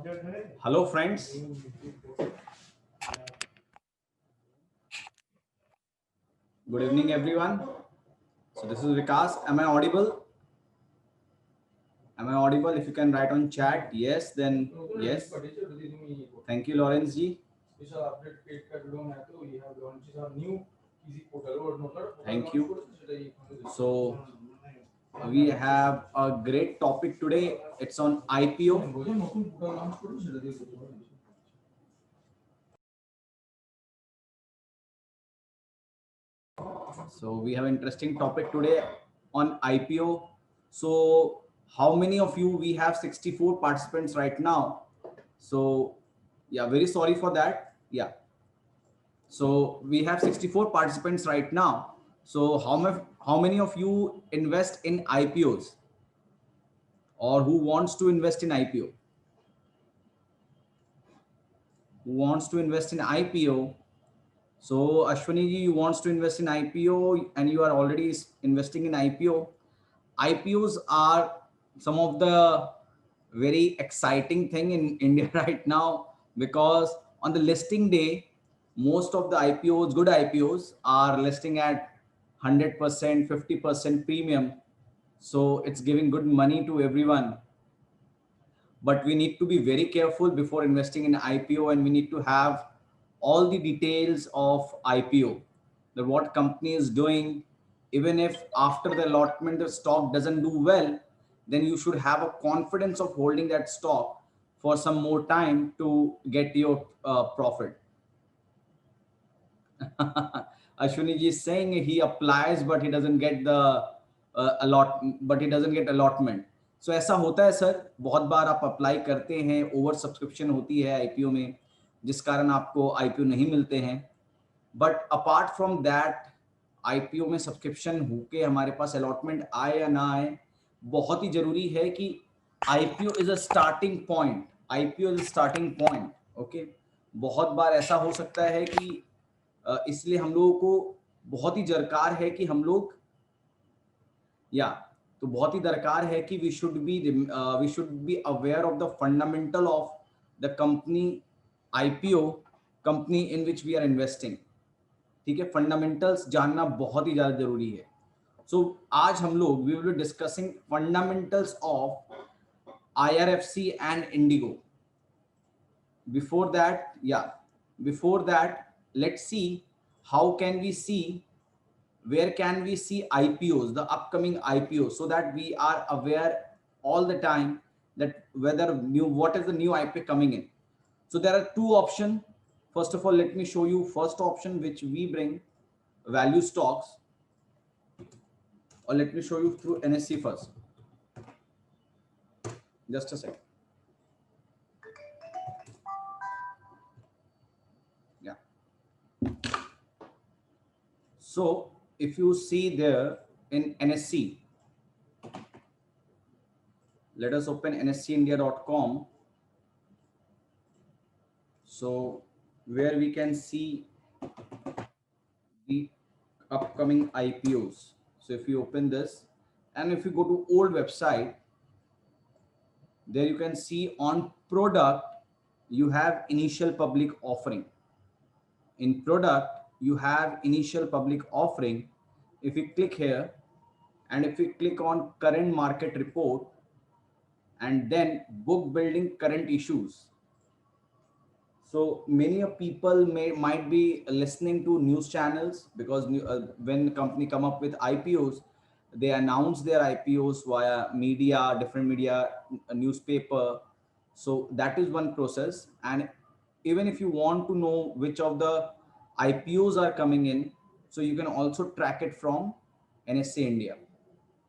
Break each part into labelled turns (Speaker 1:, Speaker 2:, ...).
Speaker 1: Hello, friends. Good evening, everyone. So this is Vikas. Am I audible? Am I audible? If you can write on chat, yes, then yes. Thank you, Lawrence ji. Thank you. So we have a great topic today. It's on IPO. So we have an interesting topic today on IPO. So how many of you? We have 64 participants right now. So yeah, very sorry for that. Yeah. So we have 64 participants right now. So how many of you invest in IPOs or who wants to invest in IPO? Who wants to invest in IPO? So Ashwani ji, you wants to invest in IPO and you are already investing in IPO. IPOs are some of the very exciting thing in India right now because on the listing day, most of the IPOs, good IPOs, are listing at 100%, 50% premium. So it's giving good money to everyone. But we need to be very careful before investing in IPO, and we need to have all the details of IPO, that what company is doing. Even if after the allotment the stock doesn't do well, then you should have a confidence of holding that stock for some more time to get your profit. Ashwini ji is saying he applies but he doesn't get the allotment. So ऐसा होता है sir, बहुत बार आप apply करते हैं, over subscription होती है IPO में, जिस कारण आपको आईपीओ नहीं मिलते हैं. But apart from that, IPO में सब्सक्रिप्शन होके हमारे पास अलॉटमेंट आए या ना आए, बहुत ही जरूरी है कि IPO is a starting point. IPO is starting point. Okay. बहुत बार ऐसा हो सकता है कि इसलिए हम लोगों को बहुत ही दरकार है कि हम लोग या तो बहुत ही दरकार है कि we should be aware of the fundamental of the company IPO, company in which we are investing. ठीक है, फंडामेंटल्स जानना बहुत ही ज्यादा जरूरी है. सो आज हम लोग we will be discussing fundamentals of IRFC and IndiGo. Before that, let's see how can we see, where can we see IPOs, the upcoming IPOs, so that we are aware all the time that what is the new IPO coming in. So there are two options. First of all, let me show you first option, which we bring, value stocks, or let me show you through NSE first. Just a second. Yeah. So if you see there in NSE, let us open nseindia.com. So where we can see the upcoming IPOs. So if you open this and if you go to old website, there you can see on product, you have initial public offering. In product, you have initial public offering. If you click here and if you click on current market report and then book building current issues. So many of people might be listening to news channels because when the company come up with IPOs, they announce their IPOs via media, different media, a newspaper. So that is one process. And even if you want to know which of the IPOs are coming in, so you can also track it from NSE India.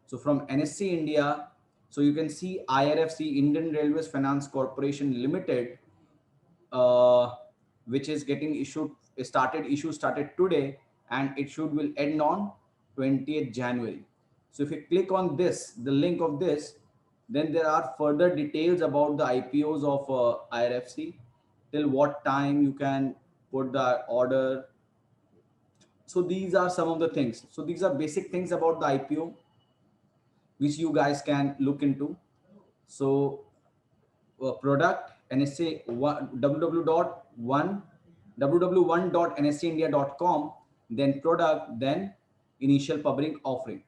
Speaker 1: So from NSE India, so you can see IRFC, Indian Railways Finance Corporation Limited, which is getting started today, and it will end on 20th January. So if you click on this, the link of this, then there are further details about the IPOs of IRFC, till what time you can put the order. So these are some of the things. So these are basic things about the IPO which you guys can look into. So product, NSA www.1.nsaindia.com, then product, then initial public offering.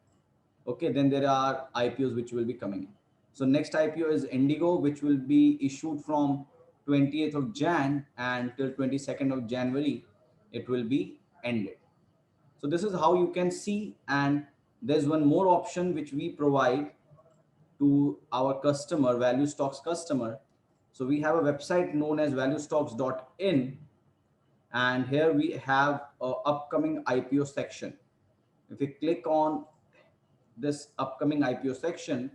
Speaker 1: Okay, then there are IPOs which will be coming in. So next IPO is Indigo, which will be issued from 28th of Jan and till 22nd of January, it will be ended. So this is how you can see. And there's one more option which we provide to our customer, Value Stocks customer. So we have a website known as valuestocks.in, and here we have a upcoming IPO section. If you click on this upcoming IPO section,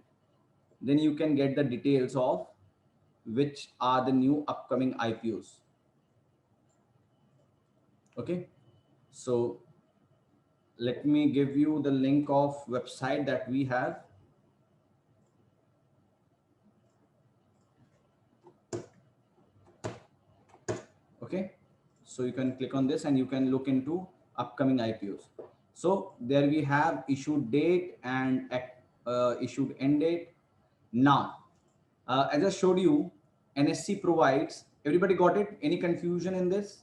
Speaker 1: then you can get the details of which are the new upcoming IPOs. Okay, so let me give you the link of website that we have. Okay, so you can click on this and you can look into upcoming IPOs. So there we have issued date and issued end date. Now, as I showed you, NSC provides, everybody got it? Any confusion in this?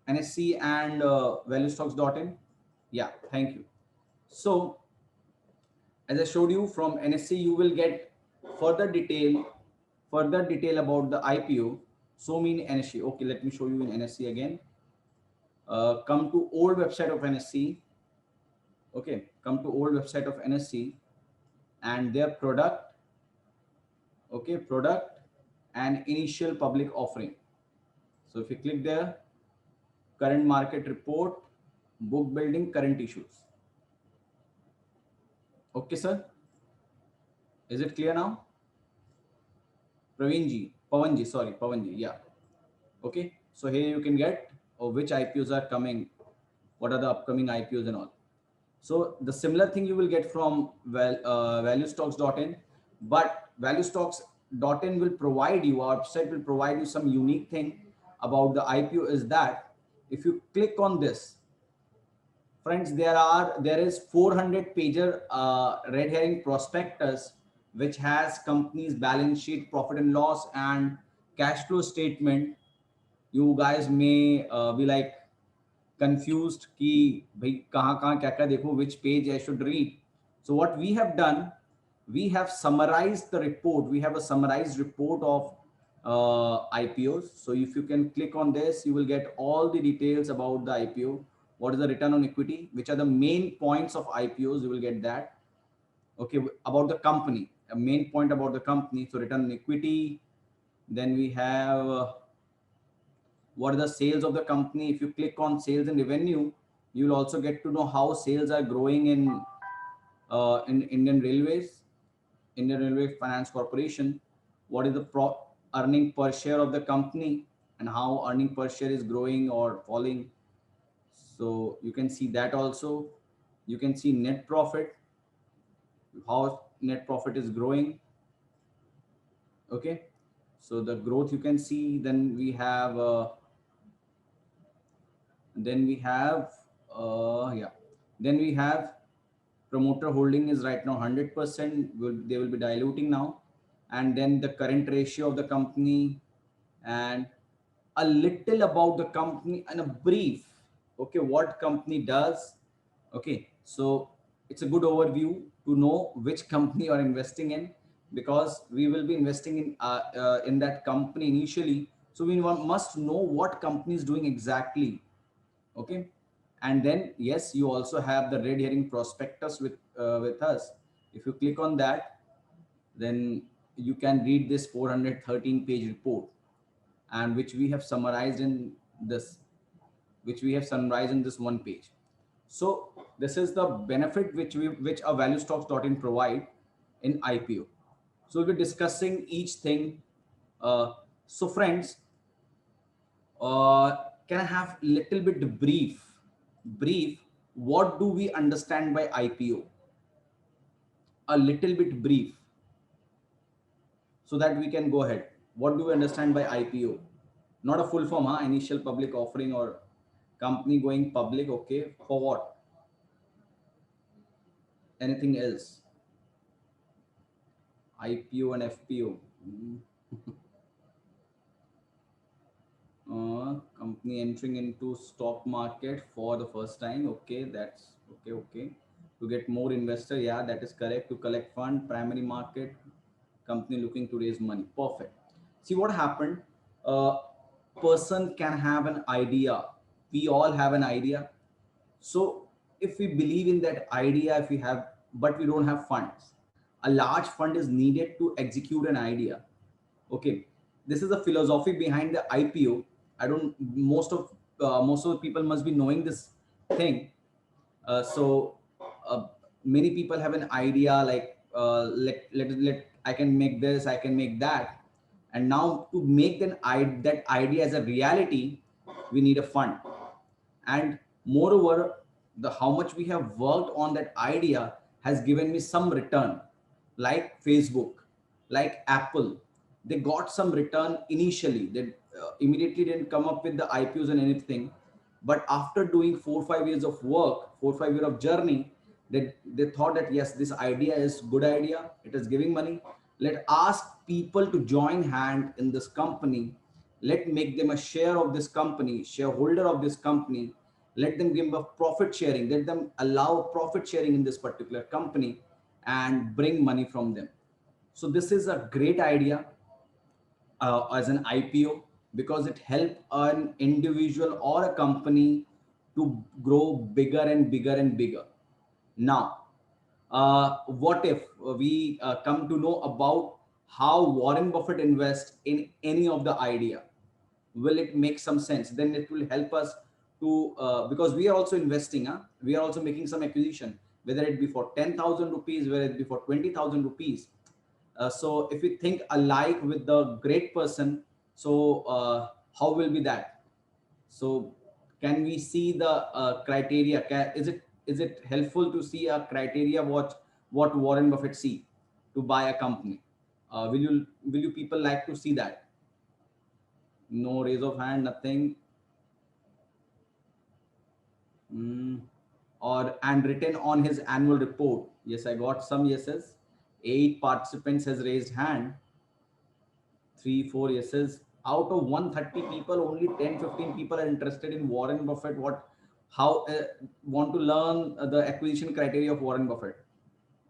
Speaker 1: NSC and valuestocks.in? Yeah, thank you. So as I showed you, from NSC, you will get further detail about the IPO. So mean NSC. Okay, let me show you in NSC again. Come to old website of NSC. Okay, come to old website of NSC and their product. Okay, product and initial public offering. So if you click there, current market report, book building, current issues. Okay, sir. Is it clear now? Pavanji, sorry, Pavanji, yeah. Okay, so here you can get which IPOs are coming, what are the upcoming IPOs and all. So the similar thing you will get from valuestocks.in, but valuestocks.in will provide you, our website will provide you some unique thing about the IPO is that if you click on this, friends, there is 400 pager red herring prospectus which has company's balance sheet, profit and loss, and cash flow statement. You guys may be like confused कि भाई कहाँ क्या क्या देखो, which page I should read. So what we have done, we have summarized the report. We have a summarized report of IPOs. So if you can click on this, you will get all the details about the IPO. What is the return on equity? Which are the main points of IPOs? You will get that. Okay, about the company, a main point about the company. So return on equity. Then we have what are the sales of the company. If you click on sales and revenue, you will also get to know how sales are growing in Indian Railways, Indian Railway Finance Corporation. What is the earning per share of the company and how earning per share is growing or falling. So you can see that also. You can see net profit, how net profit is growing. Okay, so the growth you can see. Then we have yeah, then we have promoter holding is right now 100%. They will be diluting now. And then the current ratio of the company and a little about the company and a brief. Okay, what company does. Okay, so it's a good overview to know which company you are investing in, because we will be investing in that company initially. So we must know what company is doing exactly. Okay, and then yes, you also have the red herring prospectus with us. If you click on that, then you can read this 413 page report, and which we have summarized in this one page. So this is the benefit which a valuestocks.in provide in IPO. So we'll be discussing each thing. So friends, can I have little bit brief? What do we understand by IPO? A little bit brief, so that we can go ahead. What do we understand by IPO? Not a full form, huh? Initial public offering or company going public. Okay, for what? Anything else? IPO and FPO. company entering into stock market for the first time. Okay, that's okay. Okay, to get more investor, yeah, that is correct. To collect fund, primary market, company looking to raise money. Perfect. See what happened. A person can have an idea. We all have an idea. So if we believe in that idea, if we have, but we don't have funds, a large fund is needed to execute an idea. Okay, this is the philosophy behind the IPO. I don't. Most of the people must be knowing this thing. So many people have an idea like let I can make this, I can make that, and now to make that idea as a reality, we need a fund. And moreover, the how much we have worked on that idea has given me some return. Like Facebook, like Apple, they got some return initially. They immediately didn't come up with the IPOs and anything, but after doing 4 5 years of work, 4 5 years of journey, they thought that yes, this idea is good idea, it is giving money, let ask people to join hand in this company, let make them a share of this company, shareholder of this company, let them give a profit sharing, let them allow profit sharing in this particular company and bring money from them. So this is a great idea as an IPO, because it help an individual or a company to grow bigger and bigger and bigger. Now, what if we come to know about how Warren Buffett invests in any of the idea? Will it make some sense? Then it will help us to, because we are also investing, we are also making some acquisition, whether it be for 10,000 rupees, whether it be for 20,000 rupees. So if we think alike with the great person, so how will be that? So can we see the criteria? Is it helpful to see a criteria what Warren Buffett see to buy a company? Will you people like to see that? No raise of hand, nothing. Mm. Or and written on his annual report. Yes, I got some yeses. 8 participants has raised hand. 3 4 yeses. Out of 130 people, only 10 15 people are interested in Warren Buffett. What? How want to learn the acquisition criteria of Warren Buffett?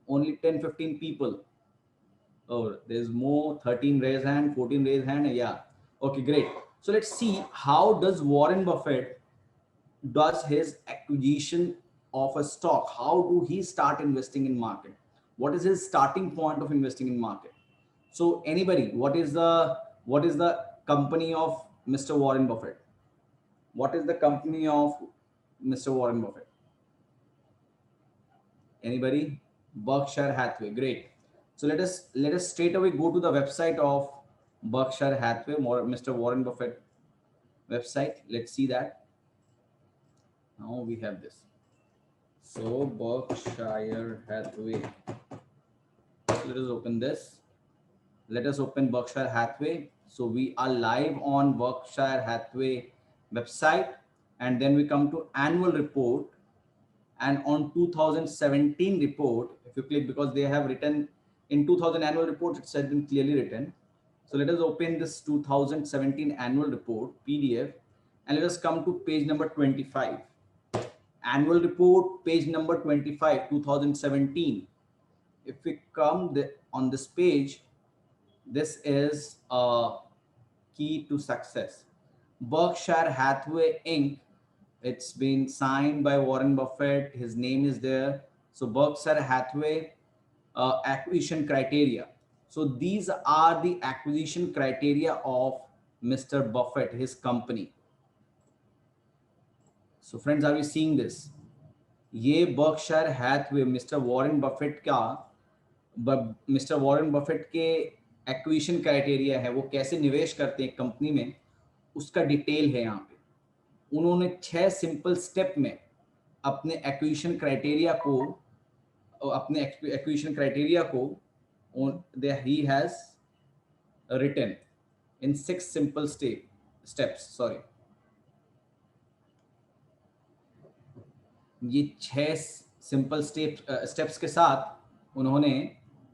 Speaker 1: Only 10 15 people. Oh, there's more. 13 raise hand, 14 raise hand. Yeah. Okay, great. So let's see how does Warren Buffett does his acquisition of a stock. How do he start investing in market? What is his starting point of investing in market? So anybody, what is the company of Mr. Warren Buffett? What is the company of Mr. Warren Buffett? Anybody? Berkshire Hathaway. Great. So let us straight away go to the website of Berkshire Hathaway, Mr. Warren Buffett website. Let's see that. Now we have this. So Berkshire Hathaway. Let us open this. Let us open Berkshire Hathaway. So we are live on Berkshire Hathaway website, and then we come to annual report, and on 2017 report, if you click, because they have written in 2000 annual report, it's been clearly written. So let us open this 2017 annual report PDF, and let us come to page number 25. Annual report, page number 25, 2017. If we come on this page, this is a key to success. Berkshire Hathaway Inc. It's been signed by Warren Buffett. His name is there. So Berkshire Hathaway acquisition criteria. So these are the acquisition criteria of Mr. Buffett, his company. So friends, are we seeing this? ये Berkshire Hathaway mister Warren Buffett का mister Warren Buffett के acquisition criteria है, वो कैसे निवेश करते हैं company में, उसका डिटेल है यहाँ पे। उन्होंने 6 सिंपल स्टेप में अपने एक्विजिशन क्राइटेरिया को he has written in 6 simple steps. Sorry, ये 6 सिंपल स्टेप्स के साथ उन्होंने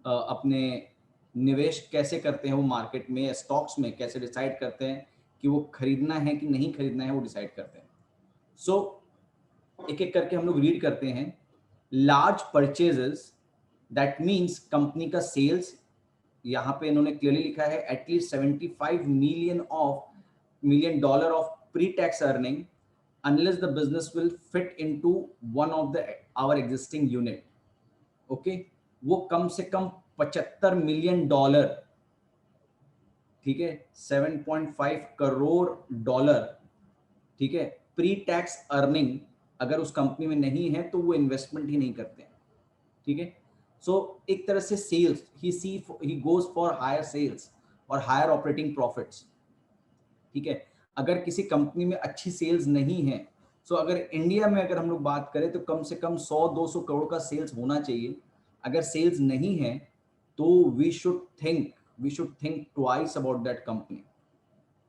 Speaker 1: अपने निवेश कैसे करते हैं वो मार्केट में, स्टॉक्स में कैसे डिसाइड करते हैं कि वो खरीदना है कि नहीं खरीदना है, वो डिसाइड करते हैं। सो एक एक करके हम लोग रीड करते हैं। Large purchases, that means company का सेल्स, यहाँ पे इन्होंने क्लियरली लिखा है at least 75 million dollar of pre tax earning unless the business will fit into one of the our existing unit. Okay, वो कम से कम 75 मिलियन डॉलर, ठीक है, 7.5 करोड़ डॉलर, ठीक है, प्री टैक्स अर्निंग अगर उस कंपनी में नहीं है तो वो इन्वेस्टमेंट ही नहीं करते हैं, ठीक है। सो एक तरह से sales, he goes for higher sales और हायर ऑपरेटिंग प्रॉफिट्स, ठीक है। अगर किसी कंपनी में अच्छी सेल्स नहीं है, सो अगर इंडिया में अगर हम लोग बात करें तो कम से कम 100-200 करोड़ का सेल्स होना चाहिए। अगर सेल्स नहीं है तो we should think twice about that company,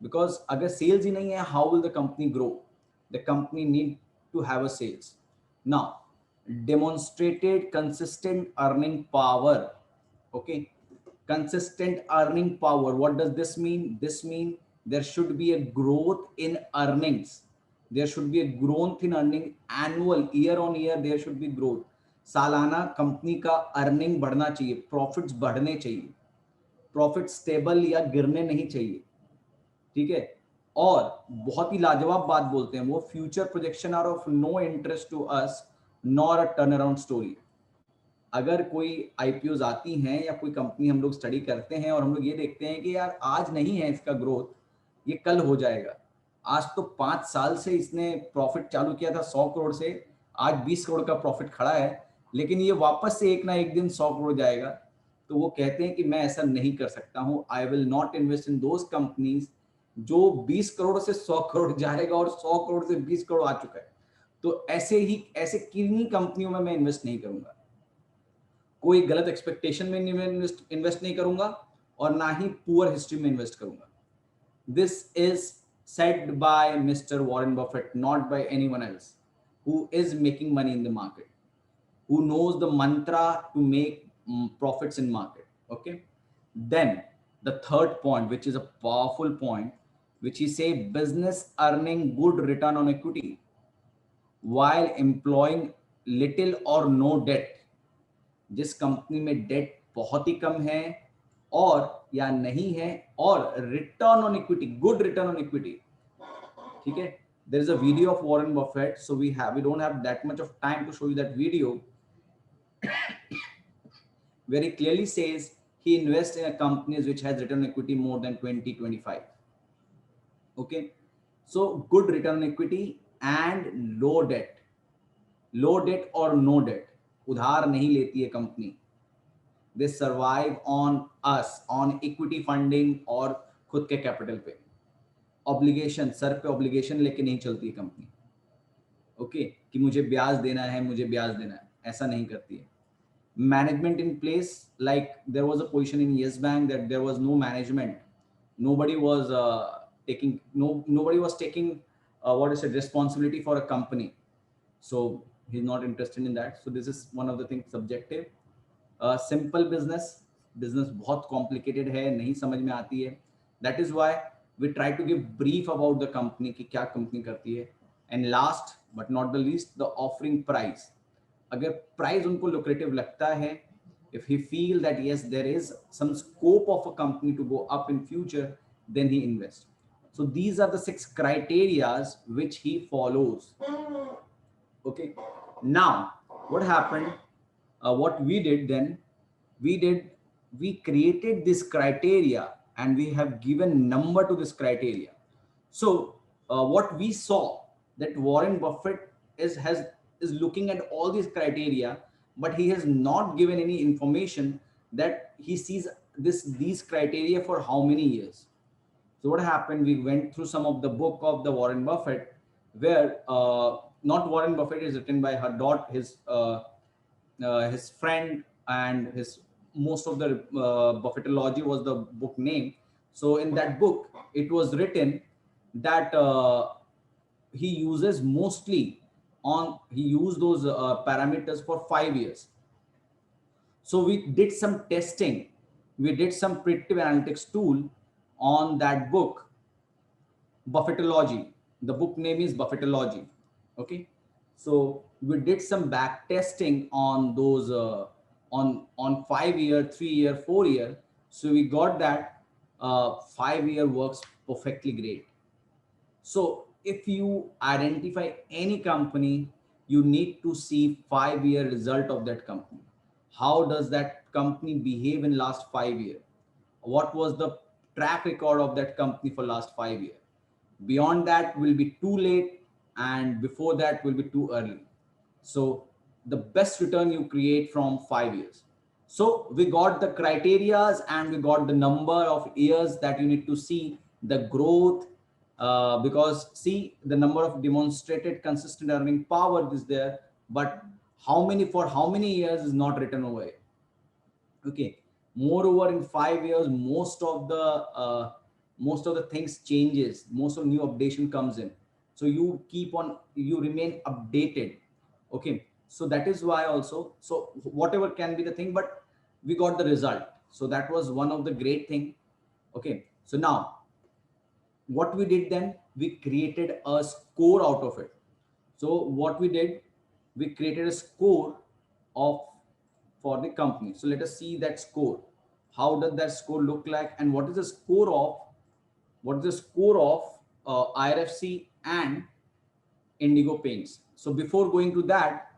Speaker 1: because अगर सेल्स ही नहीं है, how will the company grow? The company need to have a sales. Now demonstrated consistent earning power. Okay, consistent earning power, what does this mean? This mean there should be a growth in earnings, there should be a growth in earning, annual, year on year there should be growth। सालाना company का earning बढ़ना चाहिए, profits बढ़ने चाहिए, profit stable या गिरने नहीं चाहिए, ठीक है। और बहुत ही लाजवाब बात बोलते हैं वो, future projection are of no interest to us nor a turn around story. अगर कोई आईपीओज आती हैं या कोई कंपनी हम लोग स्टडी करते हैं और हम लोग ये देखते हैं कि यार आज नहीं है इसका ग्रोथ, ये कल हो जाएगा। आज तो 5 साल से इसने प्रॉफिट चालू किया था 100 करोड़ से, आज 20 करोड़ का प्रॉफिट खड़ा है, लेकिन ये वापस से एक ना एक दिन 100 करोड़ जाएगा। तो वो कहते हैं कि मैं ऐसा नहीं कर सकता हूँ, I will not invest in those companies जो 20 करोड़ से 100 करोड़ जाएगा और 100 करोड़ से 20 करोड़ आ चुका है। तो ऐसे किन्हीं कंपनियों में मैं इन्वेस्ट नहीं करूंगा, कोई गलत एक्सपेक्टेशन में इन्वेस्ट नहीं करूंगा और ना ही पुअर हिस्ट्री में इन्वेस्ट करूंगा। This is said bye mister Warren Buffett, not bye anyone else who is making money in the market, who knows the mantra to make profits in market. Okay, then the third point, which is a powerful point, which he say business earning good return on equity while employing little or no debt। जिस company में date बहुत ही कम है और या नहीं है, और return on equity, good return on equity, ठीक है। there is a video of Warren Buffett, so we don't have that much of time to show you that video, where he clearly says he invests in a companies which has return on equity more than 20-25। Okay, so good return on equity and low debt or no debt, उधार नहीं लेती है company, they survive on us, on equity funding और खुद के capital पे। Obligation, sir पे obligation लेके नहीं चलती है कंपनी, ओके, कि मुझे ब्याज देना है, मुझे ब्याज देना है, ऐसा नहीं करती है। Management in place, like there was a position in Yes Bank that there was no management, nobody was taking what is it, responsibility for a company, so he's not interested in that। So this is one of the things subjective। Simple business बहुत complicated है, नहीं समझ में आती है, that is why we try to give brief about the company कि क्या company करती है। And last but not the least, the offering price. अगर प्राइस उनको लुक्रेटिव लगता है, if he feel that yes there is some scope of a company to go up in future, then he invest। So these are the 6 criterias which he follows। Okay, now what happened, what we did then, we created this criteria and we have given number to this criteria। So what we saw that Warren Buffett is looking at all these criteria, but he has not given any information that he sees these criteria for how many years। So what happened, we went through some of the book of the Warren Buffett, where not Warren Buffett is written by her his friend, and his most of the Buffettology was the book name। So in that book it was written that he uses mostly he used those parameters for 5 years। So we did some testing, we did some predictive analytics tool on that book, Buffetology. The book name is Buffetology. Okay, so we did some back testing on those on 5 year, 3 year, 4 year. So we got that 5 year works perfectly great. So if you identify any company, you need to see 5 year result of that company. How does that company behave in last 5 years? What was the track record of that company for last 5 years? Beyond that will be too late, and before that will be too early. So the best return you create from 5 years. So we got the criterias and we got the number of years that you need to see the growth, because see the number of demonstrated consistent earning power is there, but how many for how many years is not written away. Okay, moreover in 5 years most of the things changes, most of new updation comes in, so you keep on, you remain updated. Okay, so that is why also, so whatever can be the thing, but we got the result, so that was one of the great thing. Okay, so now what we did then, we created a score out of it. So what we did, we created a score of for the company. So let us see that score. How does that score look like, and what is the score of IRFC and Indigo Paints? So before going to that,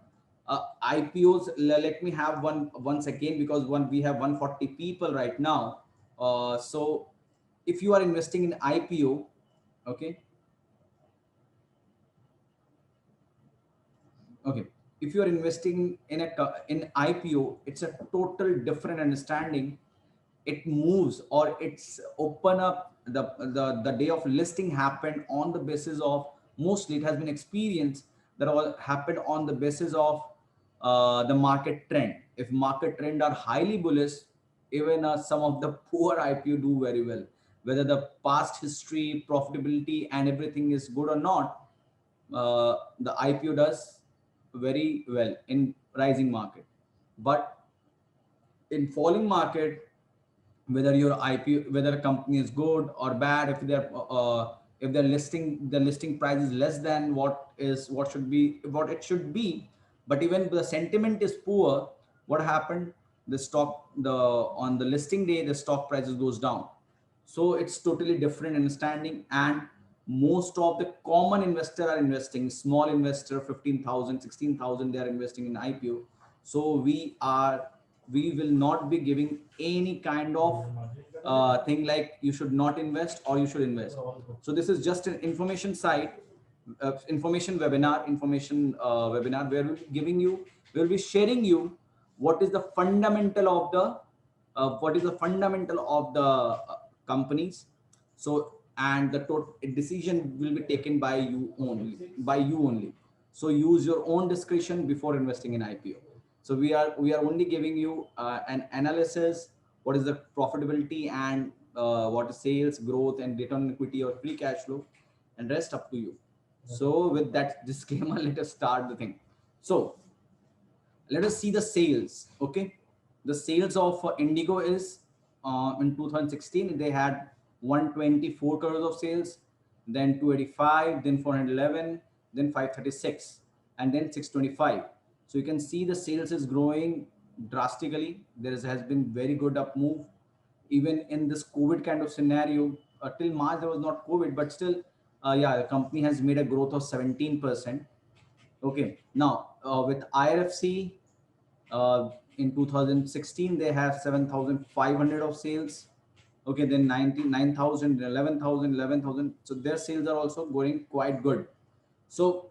Speaker 1: IPOs. Let me have once again, because we have 140 people right now. So if you are investing in IPO, okay, okay, if you are investing in in IPO, it's a total different understanding. It moves, or it's open up, the day of listing happened on the basis of, mostly it has been experienced that all happened on the basis of the market trend. If market trend are highly bullish, even some of the poor IPO do very well, whether the past history, profitability and everything is good or not. The IPO does very well in rising market, but in falling market, whether your IP, whether a company is good or bad, if they're listing, the listing price is less than what should be, what it should be, but even the sentiment is poor, what happened? The stock, the on the listing day, the stock prices goes down. So it's totally different understanding, and most of the common investor are investing, small investor 15,000, 16,000, they are investing in IPO. So we will not be giving any kind of thing like you should not invest or you should invest. So this is just an information site, information webinar where we'll be giving you, we'll be sharing you what is the fundamental of the companies. So, and the total decision will be taken by you only. So use your own discretion before investing in IPO. So we are only giving you an analysis, what is the profitability, and what is sales growth and return on equity or free cash flow, and rest up to you. So with that disclaimer, let us start the thing. So let us see the sales. Okay, the sales of Indigo is in 2016 they had 124 crores of sales, then 285, then 411, then 536, and then 625. So you can see the sales is growing drastically. Has been very good up move, even in this COVID kind of scenario. Till March there was not COVID, but still, yeah, the company has made a growth of 17%. Okay, now with IRFC, in 2016 they have 7,500 of sales. Okay, then 99,000, 11,000, 11,000. So their sales are also going quite good. So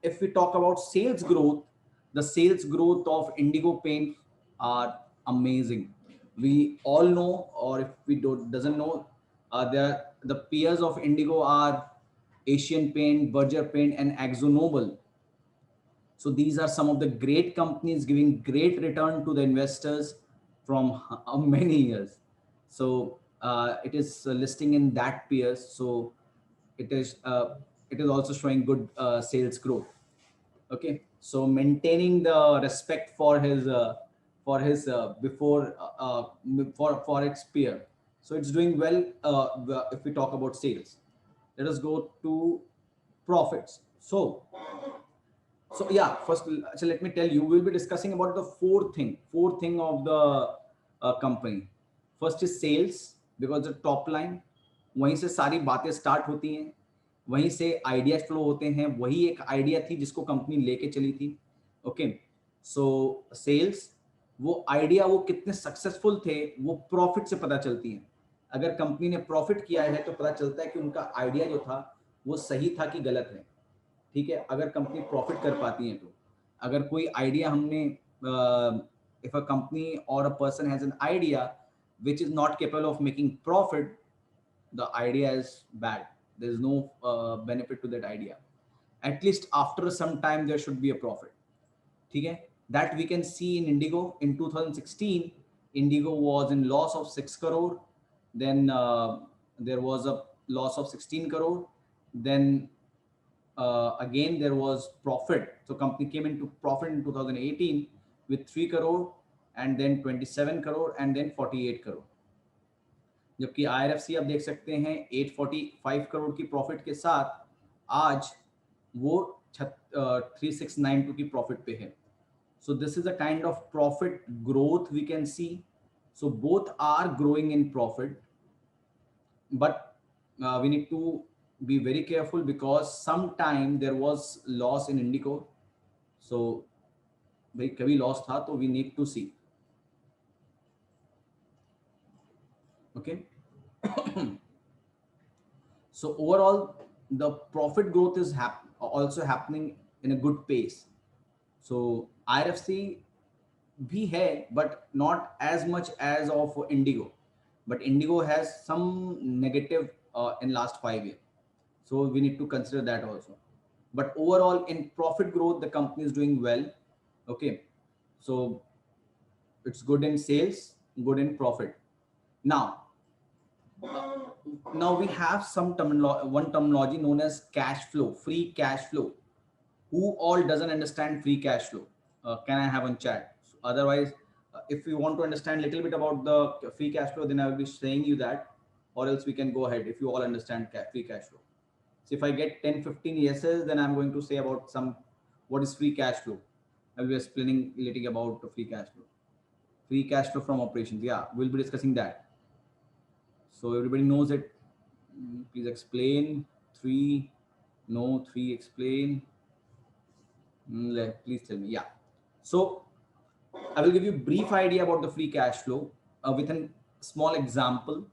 Speaker 1: if we talk about sales growth, the sales growth of Indigo Paint are amazing. We all know, or if we doesn't know, the peers of Indigo are Asian Paint, Berger Paint, and Akzo Nobel. So these are some of the great companies giving great return to the investors from many years. So it is listing in that peers. So it is uh, it is also showing good sales growth. Okay, so maintaining the respect for his before for its peer. So it's doing well if we talk about sales. let us go to profits. So yeah, first, so let me tell you, we'll be discussing about the fourth thing of the company. First is sales, because the top line, वहीं से सारी बातें start होती हैं, वहीं से idea flow होते हैं. वही एक आइडिया थी जिसको कंपनी लेके चली थी. ओके, सो सेल्स, वो आइडिया वो कितने सक्सेसफुल थे वो प्रॉफिट से पता चलती है. अगर कंपनी ने प्रॉफिट किया है तो पता चलता है कि उनका आइडिया जो था वो सही था कि गलत है. ठीक है, अगर कंपनी प्रॉफिट कर पाती है तो. अगर कोई आइडिया हमने, इफ अ कंपनी और a person has an idea which is not capable of making profit, the idea is bad. There is no benefit to that idea. At least after some time there should be a profit. ठीक है, that we can see in Indigo in 2016. Indigo was in loss of 6 crore. Then there was a loss of 16 crore. Then again there was profit. So company came into profit in 2018 with 3 crore, and then 27 crore, and then 48 crore. जबकि IRFC आप देख सकते हैं 845 करोड़ की profit के साथ आज वो 3692 की प्रॉफिट पे है. So this is a kind of profit growth we can see. So both are growing in profit, but we need to be very careful because sometime there was loss in Indigo. So भाई कभी loss था तो we need to see. Okay. So overall the profit growth is also happening in a good pace. So IRFC भी है but not as much as of Indigo, but Indigo has some negative in last 5 years, so we need to consider that also. But overall in profit growth the company is doing well. Okay, so it's good in sales, good in profit. Now we have some one terminology known as cash flow, free cash flow. Who all doesn't understand free cash flow? Can I have on chat? Otherwise, if you want to understand a little bit about the free cash flow, then I will be saying you that, or else we can go ahead if you all understand free cash flow. So if I get 10-15 yeses, then I'm going to say about what is free cash flow. I will be explaining a little about free cash flow. Free cash flow from operations. Yeah, we'll be discussing that. So everybody knows it. Please explain. 3, no, 3 explain. Please tell me. Yeah. So I will give you a brief idea about the free cash flow with a small example.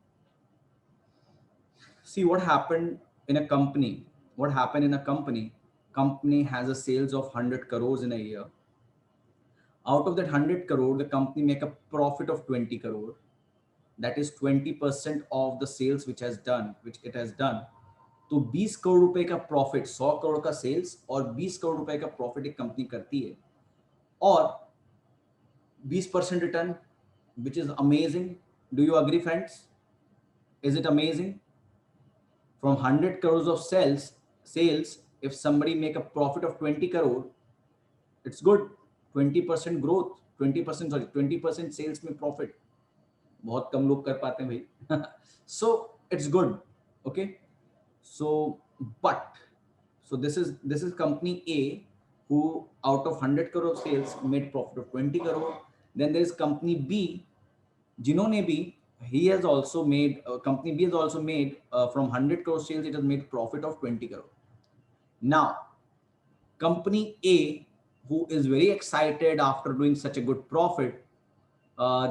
Speaker 1: See what happened in a company. What happened in a company? Company has a sales of 100 crores in a year. Out of that 100 crore, the company make a profit of 20 crore. That is 20% of the sales which it has done. तो 20 करोड़ रुपए का profit, 100 crore का sales और 20 करोड़ रुपए का profit एक company करती है, और 20% return, which is amazing. Do you agree, friends? Is it amazing? From 100 crores of sales, if somebody make a profit of 20 crore, it's good. 20% growth, 20% sales में profit. बहुत कम लोग कर पाते हैं भाई. So it's good. Okay. So this is company A, who out of 100 crore sales made profit of 20 crore. Then there is company B, जिन्होंने भी, he has also made, company B has also made from 100 crore sales, it has made profit of 20 crore. Now company A, who is very excited after doing such a good profit,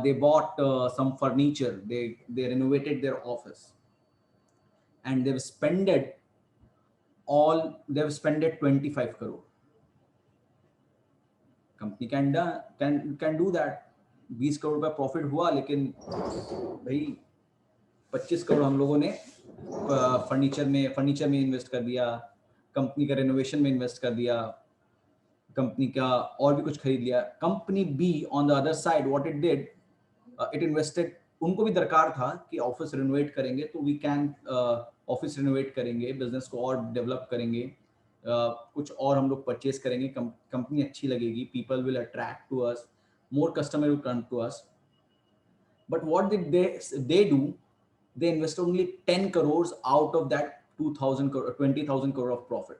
Speaker 1: they bought some furniture, they renovated their office, and they've spent 25 crore. Company can do that. 20 crore का profit हुआ, लेकिन भाई 25 करोड़ हम लोगों ने furniture में invest कर दिया, कंपनी का रेनोवेशन में इन्वेस्ट कर दिया, कंपनी का और भी कुछ खरीद लिया. Company be on the other side, what it did, it invested. उनको भी दरकार था कि ऑफिस रिनोवेट करेंगे तो वी कैन ऑफिस रिनोवेट करेंगे, बिजनेस को और डेवलप करेंगे, कुछ और हम लोग परचेज करेंगे, कंपनी अच्छी लगेगी, people will attract to us, more customer will come to us. But what did they do, they invested only 10 crores out of that 2,000 crore, 20,000 crore of profit.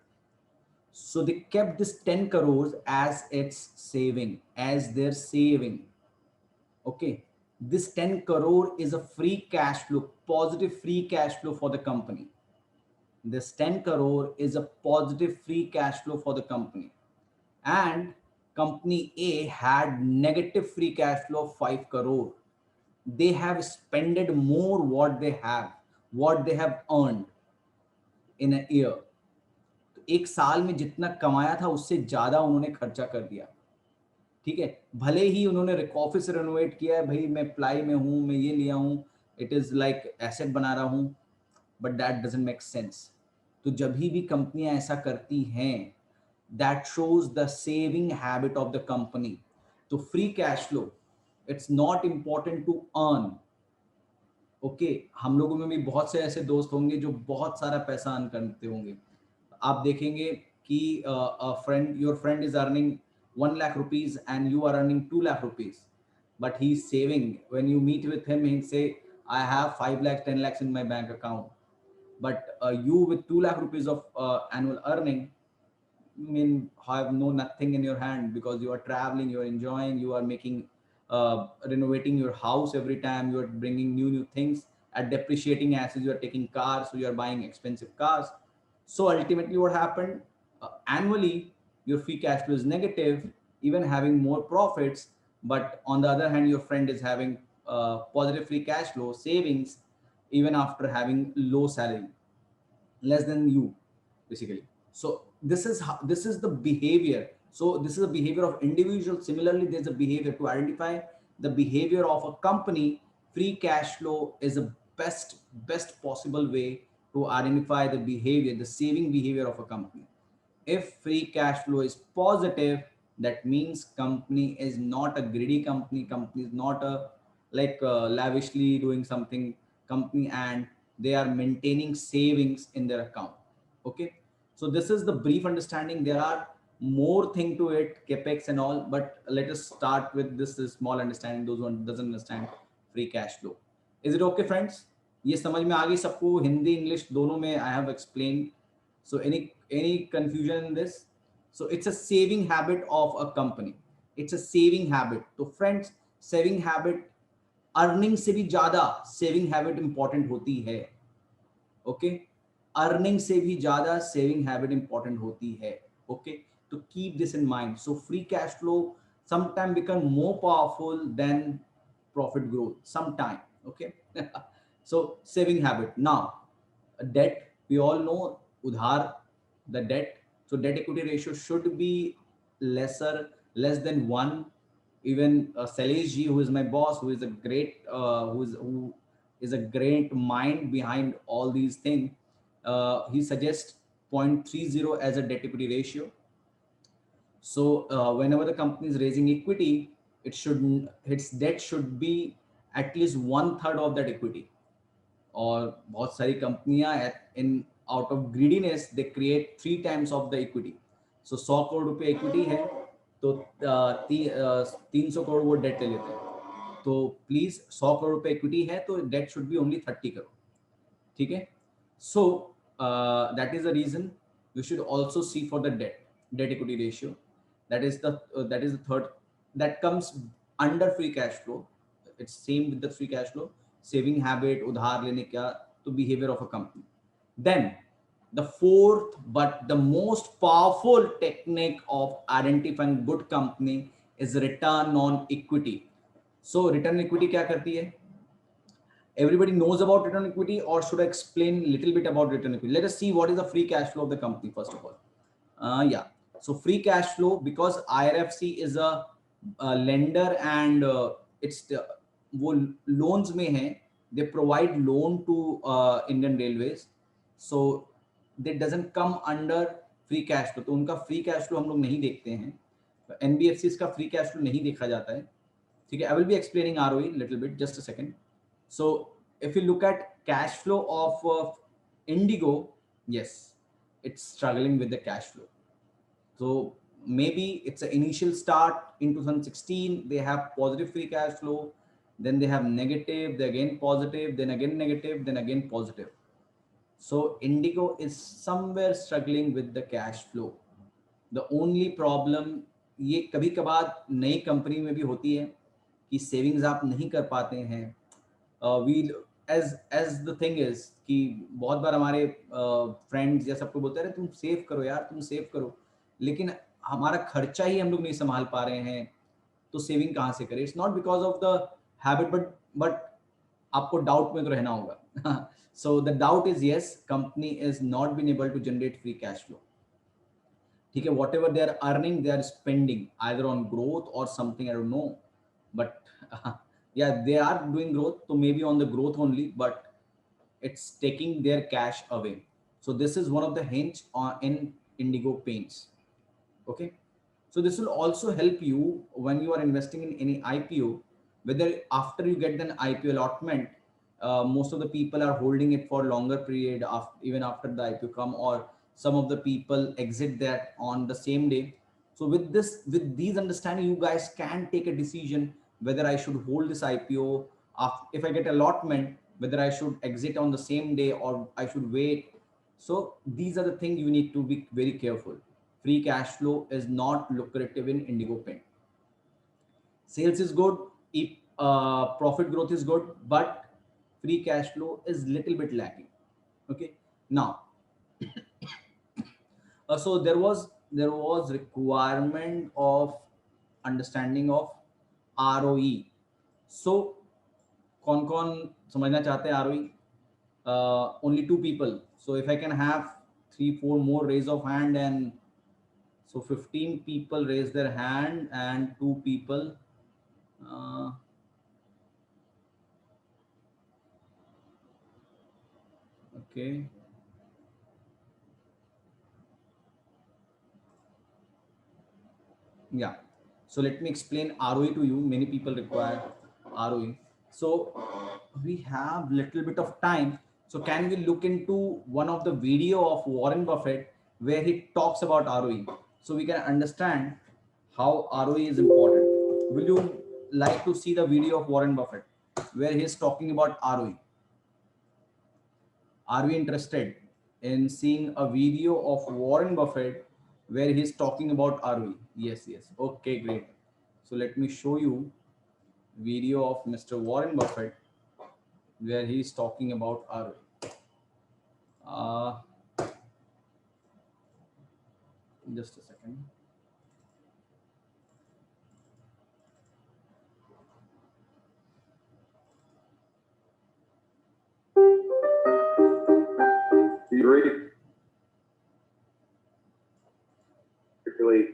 Speaker 1: So they kept this 10 crores as its saving, as their saving. Okay. This 10 crore is a free cash flow, positive free cash flow for the company. This 10 crore is a positive free cash flow for the company. And company A had negative free cash flow of 5 crore. They have spended more what they have earned in a year. तो एक साल में जितना कमाया था उससे ज्यादा उन्होंने खर्चा कर दिया. ठीक है, भले ही उन्होंने ऑफिस रेनोवेट किया है, भाई मैं प्लाई में हूं, मैं ये लिया हूं, इट इज लाइक एसेट बना रहा हूं, but that doesn't make sense. तो जब भी कंपनियां ऐसा करती हैं, that shows the saving habit of the company. तो free cash flow, it's not important to earn. Okay, हम लोगों में भी बहुत से ऐसे दोस्त होंगे जो बहुत सारा पैसा अर्न करते होंगे. आप देखेंगे कि friend, your friend is earning 1 lakh rupees and you are earning 2 lakh rupees, but he's saving. When you meet with him, he'll say, I have 5 lakhs, 10 lakhs in my bank account. But you with 2 lakh rupees of annual earning, mean have no nothing in your hand, because you are traveling, you are enjoying, you are making renovating your house every time, you are bringing new things at depreciating assets, you are taking cars, so you are buying expensive cars. So ultimately what happened, annually your free cash flow is negative, even having more profits. But on the other hand, your friend is having positive free cash flow savings, even after having low salary, less than you, basically. So this is the behavior. So this is a behavior of individual. Similarly, there's a behavior to identify the behavior of a company. Free cash flow is a best possible way to identify the behavior, the saving behavior of a company. If free cash flow is positive, that means company is not a greedy company. Company is not a lavishly doing something company, and they are maintaining savings in their account. Okay, so this is the brief understanding. There are more thing to it, capex and all, but let us start with this small understanding. Those one doesn't understand free cash flow. Is it okay, friends? ये समझ में आ गई सबको? Hindi English दोनों में I have explained. So any confusion in this? So it's a saving habit of a company. It's a saving habit. So friends, saving habit, earning से भी ज्यादा सेविंग हैबिट इंपॉर्टेंट होती है. ओके, अर्निंग से भी ज्यादा सेविंग हैबिट इंपॉर्टेंट होती है. ओके, तो keep this in mind. So free cash flow sometime become more powerful than profit growth sometime. Okay. So saving habit. Now debt, we all know, udhar, the debt. So debt equity ratio should be less than 1. Even Salesh ji, who is my boss, who is a great who is a great mind behind all these things, he suggests 0.30 as a debt equity ratio. So whenever the company is raising equity, its debt should be at least 1/3 of that equity. और बहुत सारी कंपनियां in out of greediness they create 3 times of the equity. So 100 crore रुपए equity है, तो 300 करोड़ वो date ले लेते हैं. तो प्लीज 100 करोड़ रुपए इक्विटी है तो debt should be only 30 crore. ठीक है. So that is the reason you should also see for the debt equity ratio. That is the third that comes under free cash flow. It's same with the free cash flow. Saving habit, udhar lene kya, to behavior of a company. Then the fourth but the most powerful technique of identifying good company is return on equity. So return on equity kya karti hai? Everybody knows about return on equity, or should I explain a little bit about return on equity? Let us see what is the free cash flow of the company first of all. Yeah, so free cash flow, because IRFC is a lender and it's वो loans में है, they provide loan to Indian Railways, so that doesn't come under free cash flow. तो उनका free cash flow हम लोग नहीं देखते हैं. NBFCs का free cash flow नहीं देखा जाता है. ठीक है, I will be explaining ROE little bit, just a second. So if you look at cash flow of Indigo, yes, it's struggling with the cash flow. So maybe it's an initial start in 2016, they have positive free cash flow, then they have negative, then again positive, then again negative, then again positive. So Indigo is somewhere struggling with the cash flow. The only problem, ये कभी कभार नई company में भी होती है कि savings आप नहीं कर पाते हैं. We as the thing is कि बहुत बार हमारे फ्रेंड्स या सबको बोलते हैं तुम सेव करो यार, तुम सेव करो, लेकिन हमारा खर्चा ही हम लोग नहीं संभाल पा रहे हैं, तो सेविंग कहाँ से करें? It's not because of the habit, but आपको डाउट में तो रहना होगा. So the doubt is yes, company is not been able to generate free cash flow. ठीक है, whatever they are earning they are spending either on growth और something, I don't know, but yeah, they are doing growth, so maybe on the growth only, but it's taking their cash away. So this is one of the hinge on in Indigo paints. Okay, so this will also help you when you are investing in any IPO, whether after you get an IPO allotment, most of the people are holding it for longer period after, even after the IPO come, or some of the people exit that on the same day. So with this, with these understanding, you guys can take a decision whether I should hold this IPO after, if I get allotment, whether I should exit on the same day or I should wait. So these are the things you need to be very careful. Free cash flow is not lucrative in Indigo Paint. Sales is good, profit growth is good, but free cash flow is little bit lacking. Okay, now so there was requirement of understanding of ROE. So कौन कौन समझना चाहते हैं ROE? Only two people. So if I can have 3-4 more raise of hand, and so 15 people raise their hand and two people. Uh, okay. Yeah. So let me explain ROE to you. Many people require ROE. So we have little bit of time. So can we look into one of the video of Warren Buffett where he talks about ROE, so we can understand how ROE is important? Will you like to see the video of Warren Buffett where he is talking about ROE? Are we interested in seeing a video of Warren Buffett where he's talking about ROE? Yes, yes. Okay, great. So let me show you video of Mr. Warren Buffett where he's talking about ROE. Just a second.
Speaker 2: You read particularly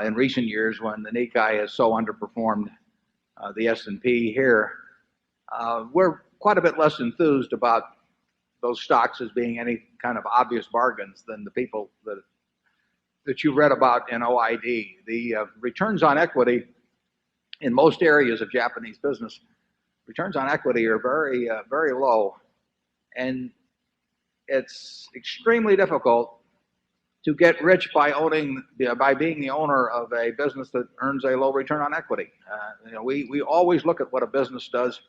Speaker 2: in recent years when the Nikkei has so underperformed the S&P here, we're quite a bit less enthused about those stocks as being any kind of obvious bargains than the people that you read about in OID. The returns on equity in most areas of Japanese business, returns on equity are very low, and it's extremely difficult to get rich by being the owner of a business that earns a low return on equity. We always look at what a business does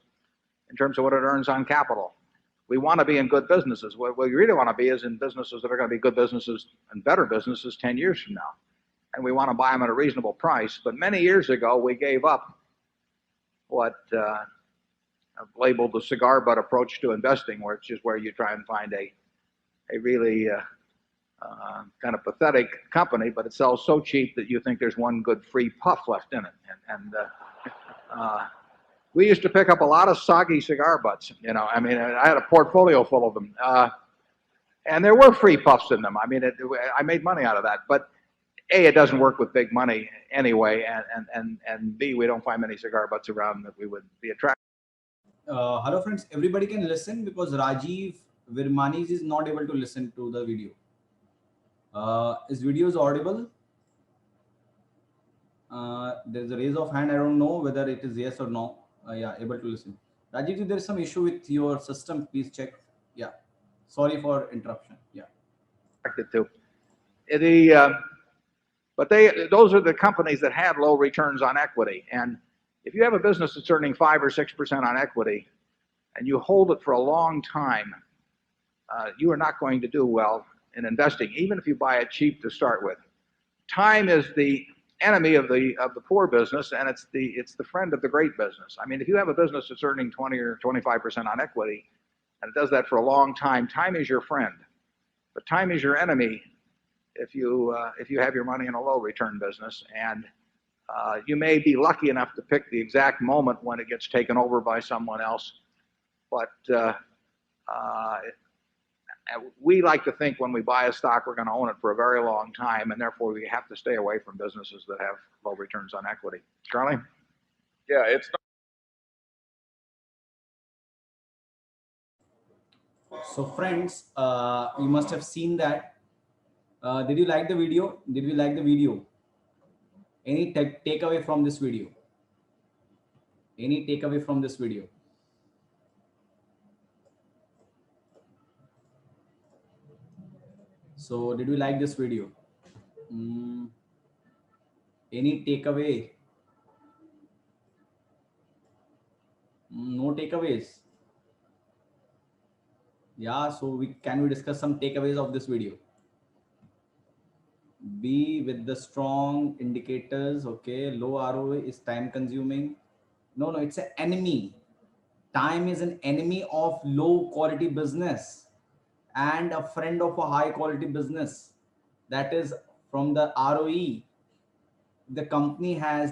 Speaker 2: in terms of what it earns on capital. We want to be in good businesses. What we really want to be is in businesses that are going to be good businesses and better businesses 10 years from now. And we want to buy them at a reasonable price. But many years ago, we gave up what I've labeled the cigar butt approach to investing, which is where you try and find a really kind of pathetic company, but it sells so cheap that you think there's one good free puff left in it. And we used to pick up a lot of soggy cigar butts. I mean, I had a portfolio full of them, and there were free puffs in them. I mean, I made money out of that. But A, it doesn't work with big money anyway, and B, we don't find many cigar butts around that we would be attracted.
Speaker 1: Hello friends, everybody can listen because Rajiv Virmanis is not able to listen to the video. His video is audible. There's a raise of hand. I don't know whether it is yes or no. Yeah, able to listen. Rajiv, if there is some issue with your system, please check. Yeah. Sorry for interruption. Yeah.
Speaker 2: To the but those are the companies that have low returns on equity. And if you have a business that's earning 5 or 6% on equity and you hold it for a long time, you are not going to do well in investing, even if you buy it cheap to start with. Time is the enemy of the poor business, and it's the friend of the great business. I mean, if you have a business that's earning 20 or 25% on equity, and it does that for a long time, time is your friend. But time is your enemy if you have your money in a low return business, and you may be lucky enough to pick the exact moment when it gets taken over by someone else, but we like to think when we buy a stock we're going to own it for a very long time, and therefore we have to stay away from businesses that have low returns on equity. Charlie?
Speaker 3: Yeah, it's
Speaker 1: So friends, you must have seen that. Did you like the video? Did you like the video? Any takeaway from this video? Any takeaway from this video? So did you like this video? Any takeaway? No takeaways. Yeah, so we discuss some takeaways of this video. B with the strong indicators. Okay, low ROA is time consuming. No, it's an enemy. Time is an enemy of low quality business and a friend of a high quality business. That is from the ROE. The company has,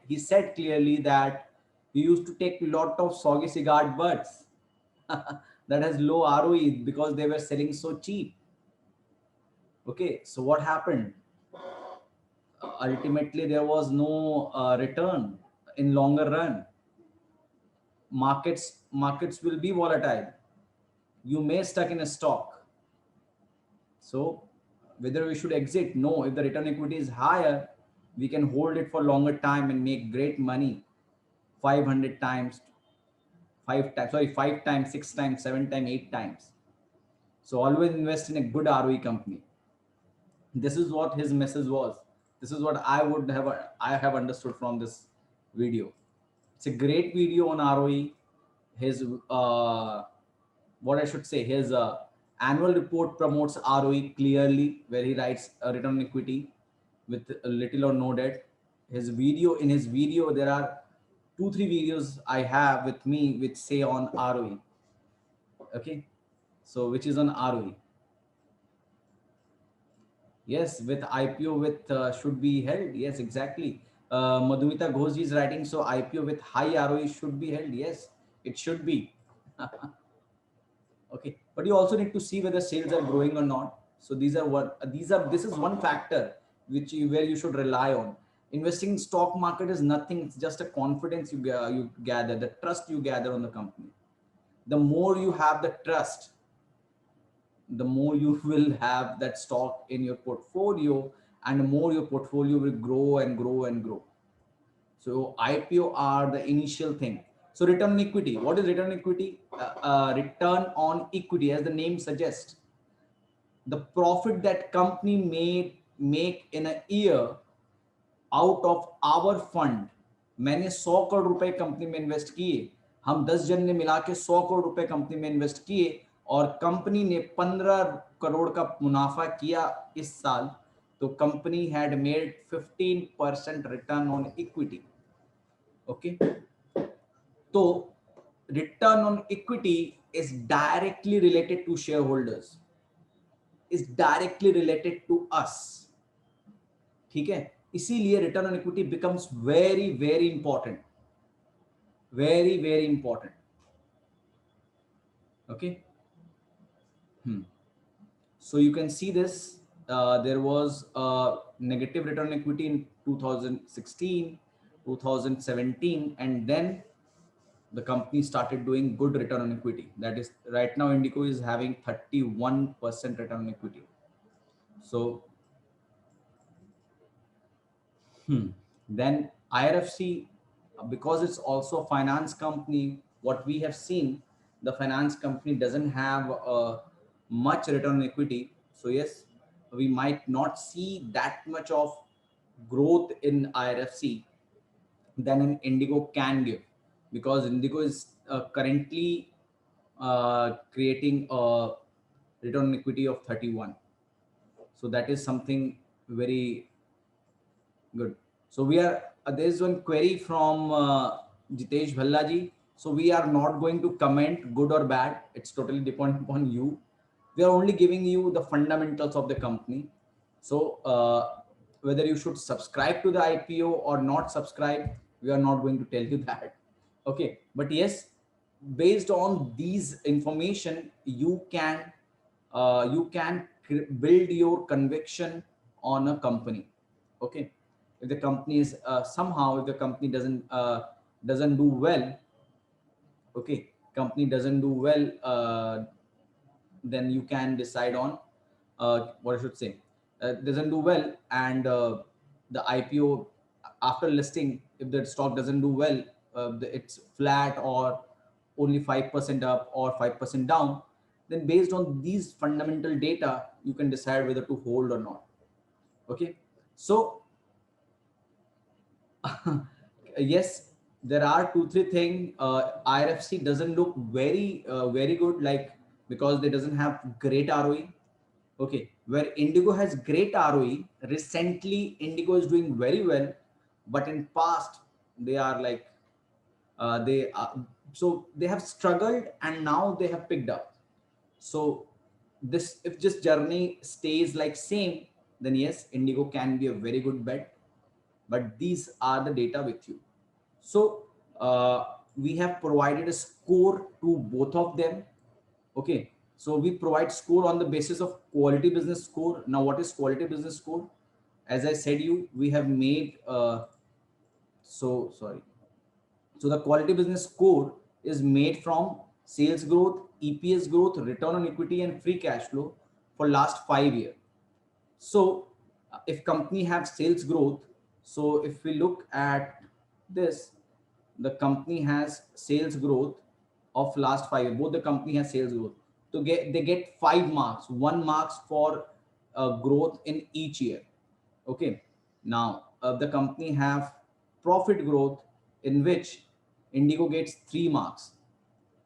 Speaker 1: he said clearly that he used to take a lot of soggy cigar butts that has low ROE because they were selling so cheap. Okay, so what happened? Ultimately, there was no return in longer run. Markets will be volatile. You may stuck in a stock. So whether we should exit? No. If the return equity is higher, we can hold it for longer time and make great money. 500 times, 5 times, 6 times, 7 times, 8 times. So always invest in a good ROE company. This is what his message was. This is what I have understood from this video. It's a great video on ROE. His what I should say, his annual report promotes ROE clearly, where he writes a return on equity with little or no debt. In his video, there are 2-3 videos I have with me which say on ROE. Okay, so which is on ROE. Yes, with IPO with should be held. Yes, exactly. Madhumita Ghosh is writing, so IPO with high ROE should be held. Yes, it should be. Okay, but you also need to see whether sales are growing or not. So this is one factor where you should rely on. Investing in stock market is nothing. It's just a confidence you gather, the trust you gather on the company. The more you have the trust, the more you will have that stock in your portfolio, and the more your portfolio will grow and grow and grow. So IPO are the initial thing. So return on equity. What is return on equity? Return on equity, as the name suggests, the profit that company make in a year out of our fund. मैंने 100 करोड़ रुपए company में invest किए, हम 10 जन ने मिला के 100 करोड़ रुपए कंपनी में इन्वेस्ट किए, और कंपनी ने 15 करोड़ का मुनाफा किया इस साल, तो company had made 15% return on equity. Okay, तो return on equity is directly related to shareholders, is directly related to us. ठीक है, इसीलिए return on equity becomes very very important, very very important. Okay. So you can see this, there was a negative return on equity in 2016, 2017, and then the company started doing good return on equity. That is, right now Indico is having 31% return on equity. So then IRFC, because it's also a finance company, what we have seen, the finance company doesn't have a much return on equity. So yes, we might not see that much of growth in IRFC than an Indigo can give, because Indigo is currently creating a return on equity of 31. So that is something very good. So we are there's one query from Jitesh Bhallaji. So we are not going to comment good or bad. It's totally dependent upon you. We are only giving you the fundamentals of the company. So whether you should subscribe to the IPO or not subscribe, we are not going to tell you that. Okay, but yes, based on these information, you can build your conviction on a company. Okay, if the company is somehow, if the company doesn't do well, okay, company doesn't do well, then you can decide on what I should say, doesn't do well, and the IPO after listing, if the stock doesn't do well, it's flat or only 5% up or 5% down, then based on these fundamental data, you can decide whether to hold or not. Okay, so yes, there are two three things. IRFC doesn't look very good, like, because they doesn't have great ROE. Okay, where Indigo has great ROE. Recently, Indigo is doing very well, but in past they are like they so they have struggled and now they have picked up. So this, if this journey stays like same, then yes, Indigo can be a very good bet. But these are the data with you. So we have provided a score to both of them. Okay, so we provide score on the basis of quality business score. Now, what is quality business score? As I said you, we have made so sorry. So the quality business score is made from sales growth, EPS growth, return on equity, and free cash flow for last 5 years. So if company have sales growth, so if we look at this, the company has sales growth of last 5 years. Both the company has sales growth. So they get 5 marks, 1 marks for growth in each year. Okay. Now the company have profit growth, in which Indigo gets 3 marks.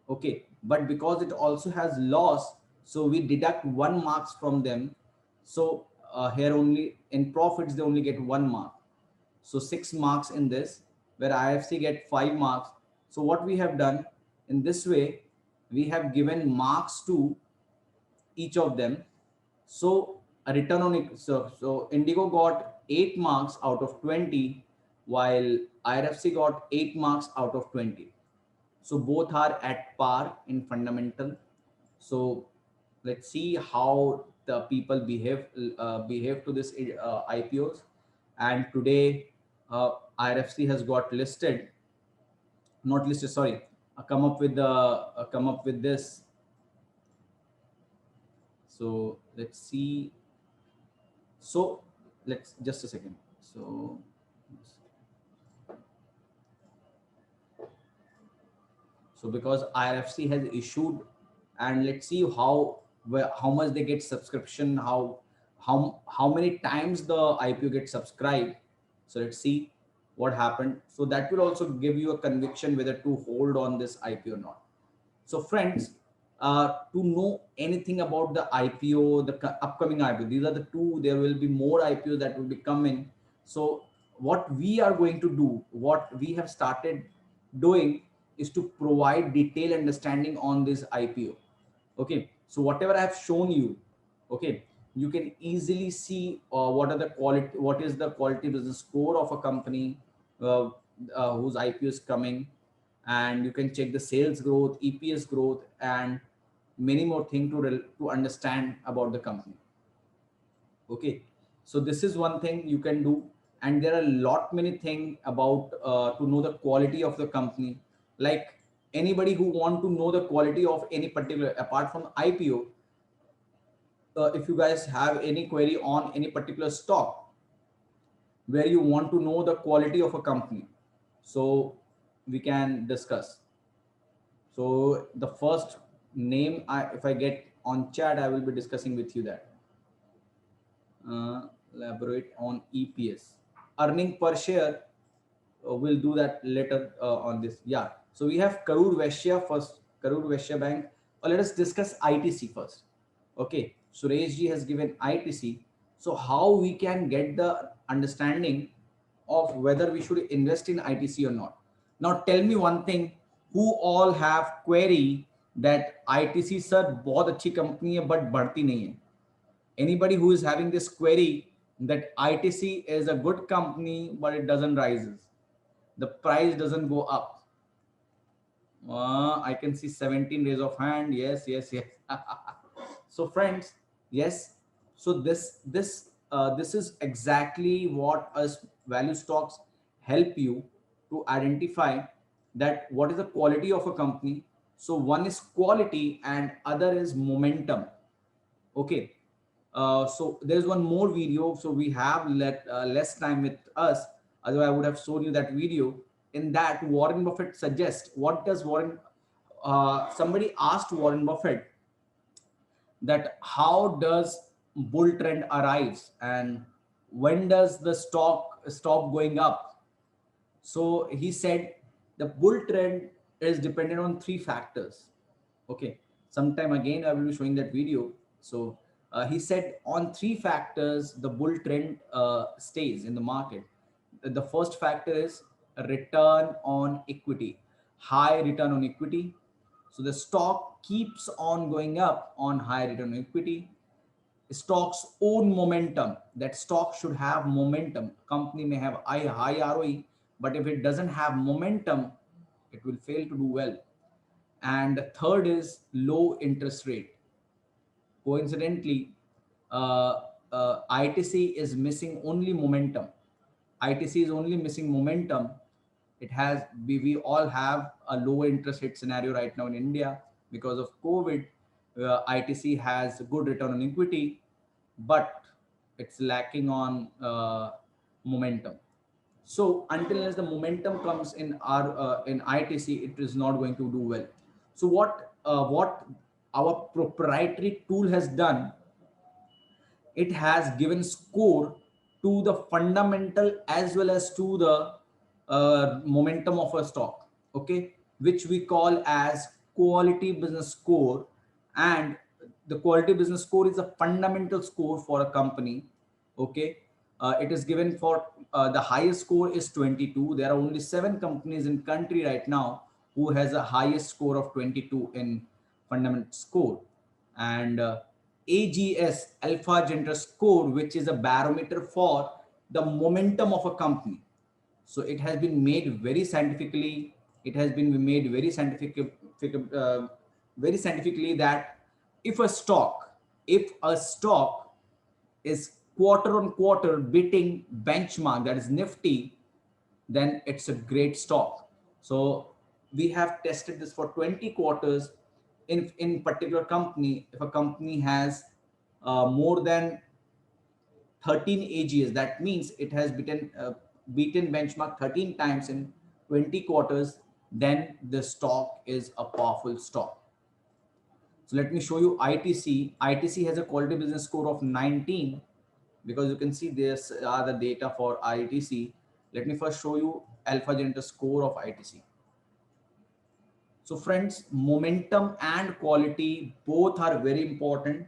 Speaker 1: Okay, but because it also has loss, so we deduct 1 marks from them. So here only in profits they only get 1 mark, so 6 marks in this, where IFC get 5 marks. So what we have done in this way, we have given marks to each of them. So a return on it, so Indigo got 8 marks out of 20, while IRFC got 8 marks out of 20. So both are at par in fundamental. So let's see how the people behave to this IPOs. And today IRFC has got listed, not listed, sorry, come up with this. So let's see. So let's just a second. So because IRFC has issued, and let's see how much they get subscription, how many times the IPO gets subscribed. So let's see what happened. So that will also give you a conviction whether to hold on this IPO or not. So friends, to know anything about the IPO, the upcoming IPO, these are the two. There will be more IPOs that will be coming. So what we are going to do, what we have started doing, is to provide detailed understanding on this IPO. Okay, so whatever I have shown you, okay, you can easily see what is the quality business score of a company whose IPO is coming, and you can check the sales growth, EPS growth, and many more things to understand about the company. Okay, so this is one thing you can do, and there are a lot many things about to know the quality of the company. Like anybody who want to know the quality of any particular, apart from IPO, if you guys have any query on any particular stock where you want to know the quality of a company, so we can discuss. So the first name, if I get on chat. I will be discussing with you that. Elaborate on EPS, earning per share. We'll do that later on this. Yeah. So we have Karur Vaishya first, Karur Vaishya Bank. Let us discuss ITC first. Okay. Suresh ji has given ITC. So how we can get the understanding of whether we should invest in ITC or not. Now tell me one thing, who all have query that ITC sir बहुत अच्छी company है but बढ़ती नहीं है. Anybody who is having this query that ITC is a good company but it doesn't rises, the price doesn't go up. I can see 17 raise of hand. Yes, yes, yes. So friends, yes. So this is exactly what us value stocks help you to identify that what is the quality of a company. So one is quality and other is momentum. Okay. So there's one more video. So we have less time with us. Otherwise, I would have shown you that video. In that, Warren Buffett suggests, what does Warren? Somebody asked Warren Buffett that how does bull trend arrives and when does the stock stop going up? So he said the bull trend is dependent on three factors. Okay, sometime again I will be showing that video. So he said on three factors the bull trend stays in the market. The first factor is a return on equity, high return on equity. So the stock keeps on going up on high return on equity. Stocks own momentum, that stock should have momentum. Company may have high ROE, but if it doesn't have momentum, it will fail to do well. And the third is low interest rate. Coincidentally, ITC is missing only momentum. ITC is only missing momentum. It has, we all have a low interest rate scenario right now in India because of COVID. ITC has good return on equity, but it's lacking on momentum. So until unless the momentum comes in ITC, it is not going to do well. So what our proprietary tool has done, it has given score to the fundamental as well as to the momentum of a stock. Okay, which we call as quality business score. And the quality business score is a fundamental score for a company. Okay, it is given for the highest score is 22. There are only 7 companies in country right now who has a highest score of 22 in fundamental score. And AGS, Alpha Gender Score, which is a barometer for the momentum of a company. So it has been made very scientifically. It has been made very scientifically that if a stock, if a stock is quarter on quarter beating benchmark, that is Nifty, then it's a great stock. So we have tested this for 20 quarters. In particular company, if a company has more than 13 AGS, that means it has beaten benchmark 13 times in 20 quarters, then the stock is a powerful stock. So let me show you ITC. ITC has a quality business score of 19, because you can see this are the data for ITC. Let me first show you Alpha Genter score of ITC. So friends, momentum and quality both are very important.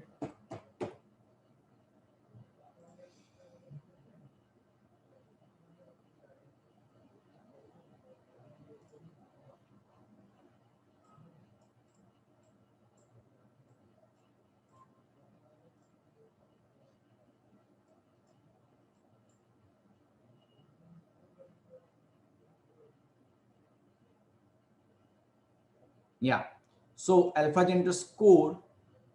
Speaker 1: Yeah. So Alpha Genter score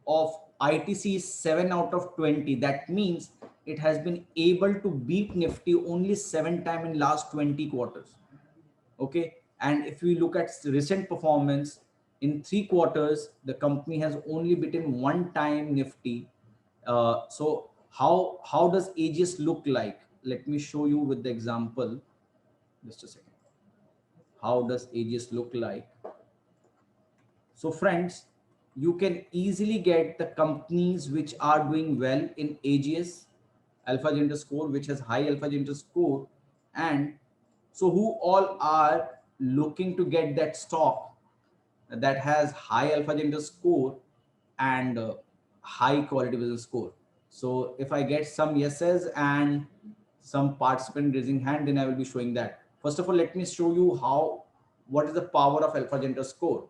Speaker 1: of ITC is 7 out of 20. That means it has been able to beat Nifty only 7 times in last 20 quarters. Okay. And if we look at recent performance in 3 quarters, the company has only beaten 1 time Nifty. So how does AGS look like? Let me show you with the example. Just a second. How does AGS look like? So friends, you can easily get the companies which are doing well in AGS, alpha gender score, which has high alpha gender score. And so who all are looking to get that stock that has high alpha gender score and high quality business score? So if I get some yeses and some participant raising hand, then I will be showing that. First of all, let me show you what is the power of alpha gender score.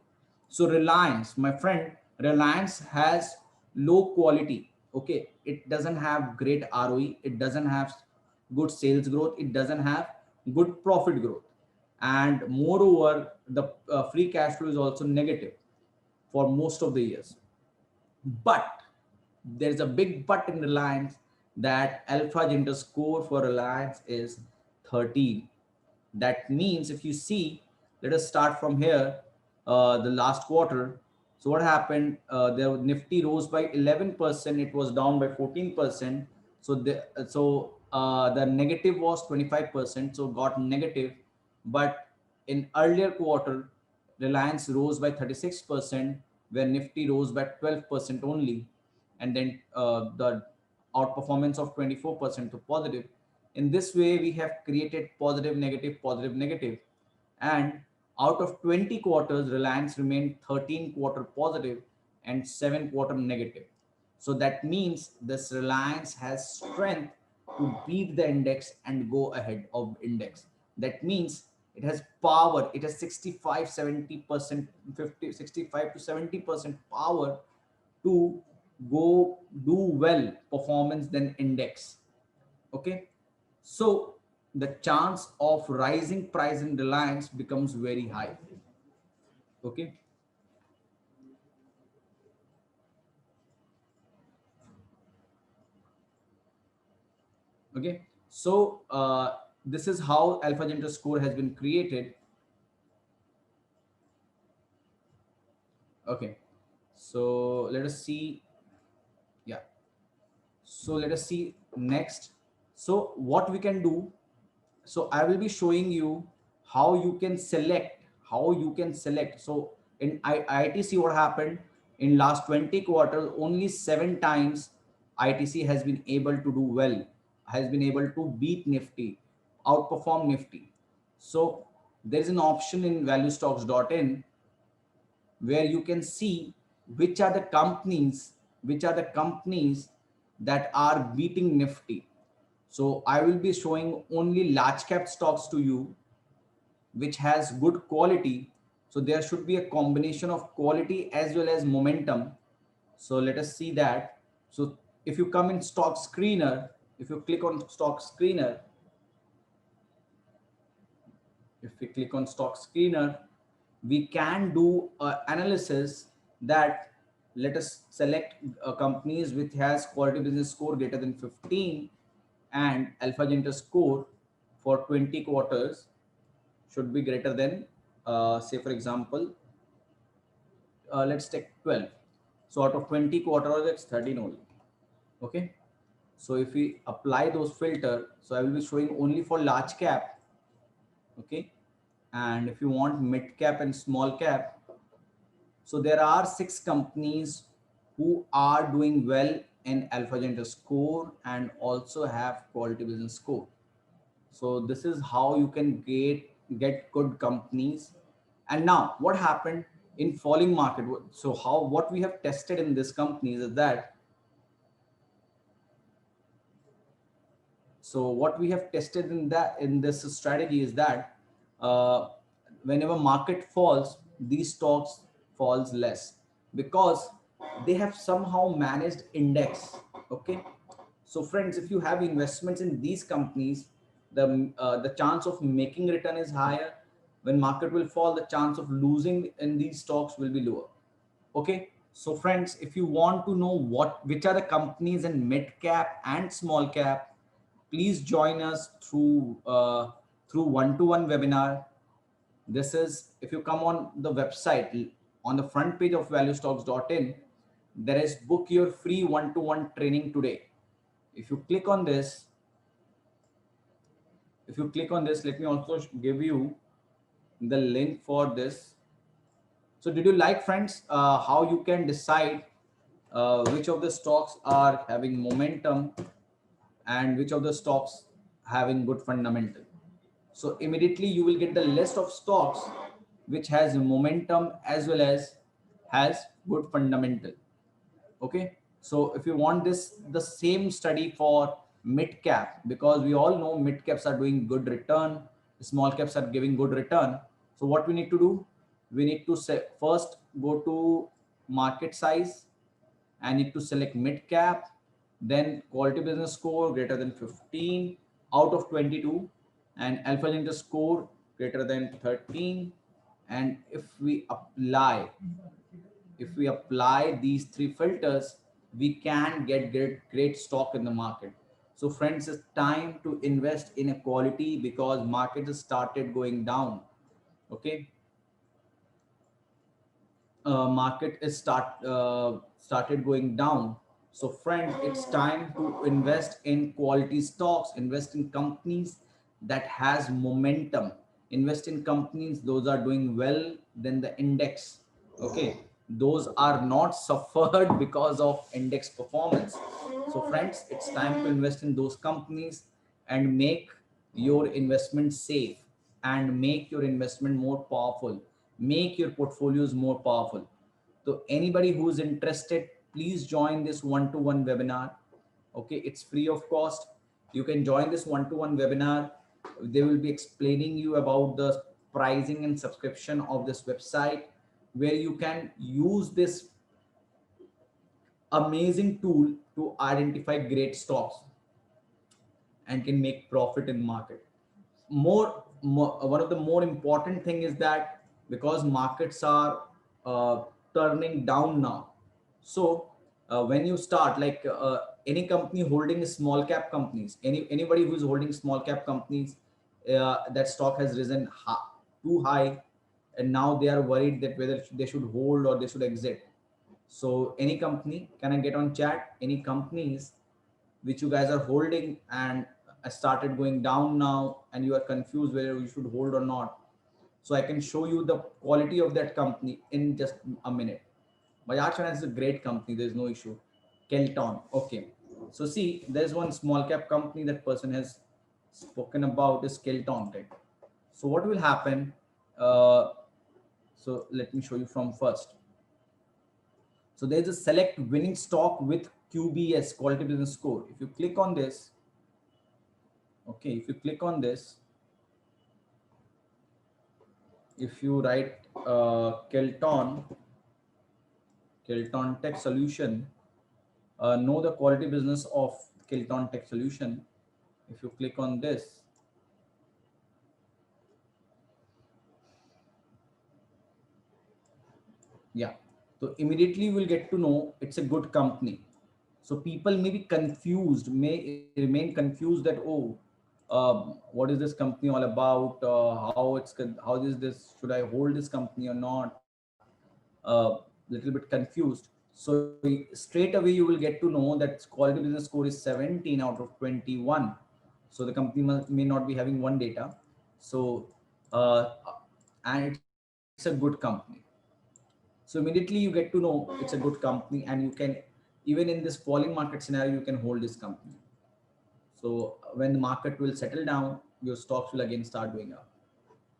Speaker 1: So Reliance, my friend, Reliance has low quality. Okay, it doesn't have great ROE, it doesn't have good sales growth, it doesn't have good profit growth, and moreover, the free cash flow is also negative for most of the years. But there's a big but in Reliance, that alpha gender score for Reliance is 13. That means if you see, let us start from here, the last quarter. So what happened? The Nifty rose by 11%. It was down by 14%. So the negative was 25%. So got negative. But in earlier quarter, Reliance rose by 36%, where Nifty rose by 12% only, and then the outperformance of 24% to positive. In this way, we have created positive, negative, positive, negative. And out of 20 quarters, Reliance remained 13 quarter positive and 7 quarter negative. So that means this Reliance has strength to beat the index and go ahead of index. That means it has power. It has 65, 70%, 50, 65 to 70% power to go do well performance than index. Okay, so the chance of rising price in Reliance becomes very high. Okay, okay, so this is how alpha gender score has been created. Okay, so let us see. Yeah, so let us see next. So what we can do, so I will be showing you how you can select. So in ITC, what happened in last 20 quarters, only 7 times ITC has been able to do well, has been able to beat Nifty, outperform Nifty. So there is an option in valuestocks.in where you can see which are the companies that are beating Nifty. So I will be showing only large cap stocks to you, which has good quality. So there should be a combination of quality as well as momentum. So let us see that. So if you come in stock screener, if you click on stock screener, if we click on stock screener, we can do analysis that let us select companies which has quality business score greater than 15 and alpha gender score for 20 quarters should be greater than say for example let's take 12. So out of 20 quarters, it's 13 only. Okay, so if we apply those filter, so I will be showing only for large cap. Okay, and if you want mid cap and small cap, so there are 6 companies who are doing well in alpha gender score and also have quality business score. So this is how you can get good companies. And now what happened in falling market? So what we have tested in this companies is that, so what we have tested in this strategy is that uh, whenever market falls, these stocks falls less because they have somehow managed index. Okay, so friends, if you have investments in these companies, the chance of making return is higher. When market will fall, the chance of losing in these stocks will be lower. Okay, so friends, if you want to know which are the companies in mid cap and small cap, please join us through one-to-one webinar. This is, if you come on the website, on the front page of valuestocks.in, there is book your free one-to-one training today. If you click on this, let me also give you the link for this. So did you like, friends, how you can decide which of the stocks are having momentum and which of the stocks having good fundamental? So immediately you will get the list of stocks which has momentum as well as has good fundamental. Okay, so if you want this, the same study for mid cap, because we all know mid caps are doing good return, small caps are giving good return. So what we need to do, we need to say first go to market size and need to select mid cap, then quality business score greater than 15 out of 22, and alpha gender score greater than 13. And if we apply these three filters, we can get great stock in the market. So friends, it's time to invest in a quality because market has started going down. Okay, market is started going down. So friends, it's time to invest in quality stocks, invest in companies that has momentum, invest in companies those are doing well than the index. Okay, those are not suffered because of index performance. So friends, it's time to invest in those companies and make your investment safe and make your investment more powerful, make your portfolios more powerful. So anybody who's interested, please join this one-to-one webinar. Okay, it's free of cost. You can join this one-to-one webinar. They will be explaining you about the pricing and subscription of this website, where you can use this amazing tool to identify great stocks and can make profit in market. One of the more important thing is that because markets are turning down now, so when you start like any company holding small cap companies, anybody who is holding small cap companies, that stock has risen too high, and now they are worried that whether they should hold or they should exit. So any company, can I get on chat? Any companies which you guys are holding and started going down now and you are confused whether you should hold or not, so I can show you the quality of that company in just a minute. Bajaj Finance is a great company, there's no issue. Kelton, okay, so see, there's one small cap company that person has spoken about is Kelton Tech. So what will happen, uh, so let me show you from first. So there's a select winning stock with QBS, quality business score. If you click on this, okay, if you click on this, if you write Kelton Tech Solution, know the quality business of Kelton Tech Solution. If you click on this, yeah, so immediately you will get to know it's a good company. So people may be confused, may remain confused that, oh, what is this company all about? How is this? Should I hold this company or not? Little bit confused. So straight away you will get to know that quality business score is 17 out of 21. So the company may not be having one data. So uh, and it's a good company. So immediately you get to know it's a good company, and you can, even in this falling market scenario, you can hold this company. So when the market will settle down, your stocks will again start going up.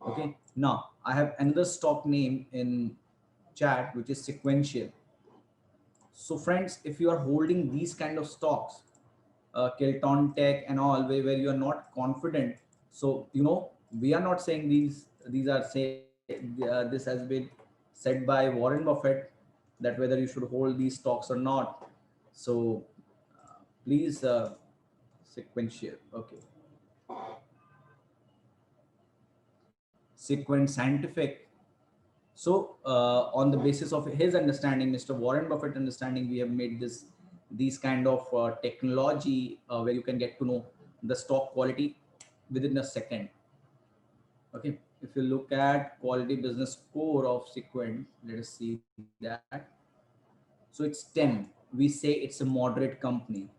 Speaker 1: Okay. Now I have another stock name in chat, which is Sequential. So friends, if you are holding these kind of stocks, Kelton Tech and all, where you are not confident, so we are not saying these are say this has been said by Warren Buffett that whether you should hold these stocks or not. So please, Sequential, okay, Sequent Scientific. So, on the basis of his understanding, Mr. Warren Buffett understanding, we have made these kind of technology where you can get to know the stock quality within a second. Okay, if you look at quality business score of Sequent, let us see that. So it's 10. We say it's a moderate company.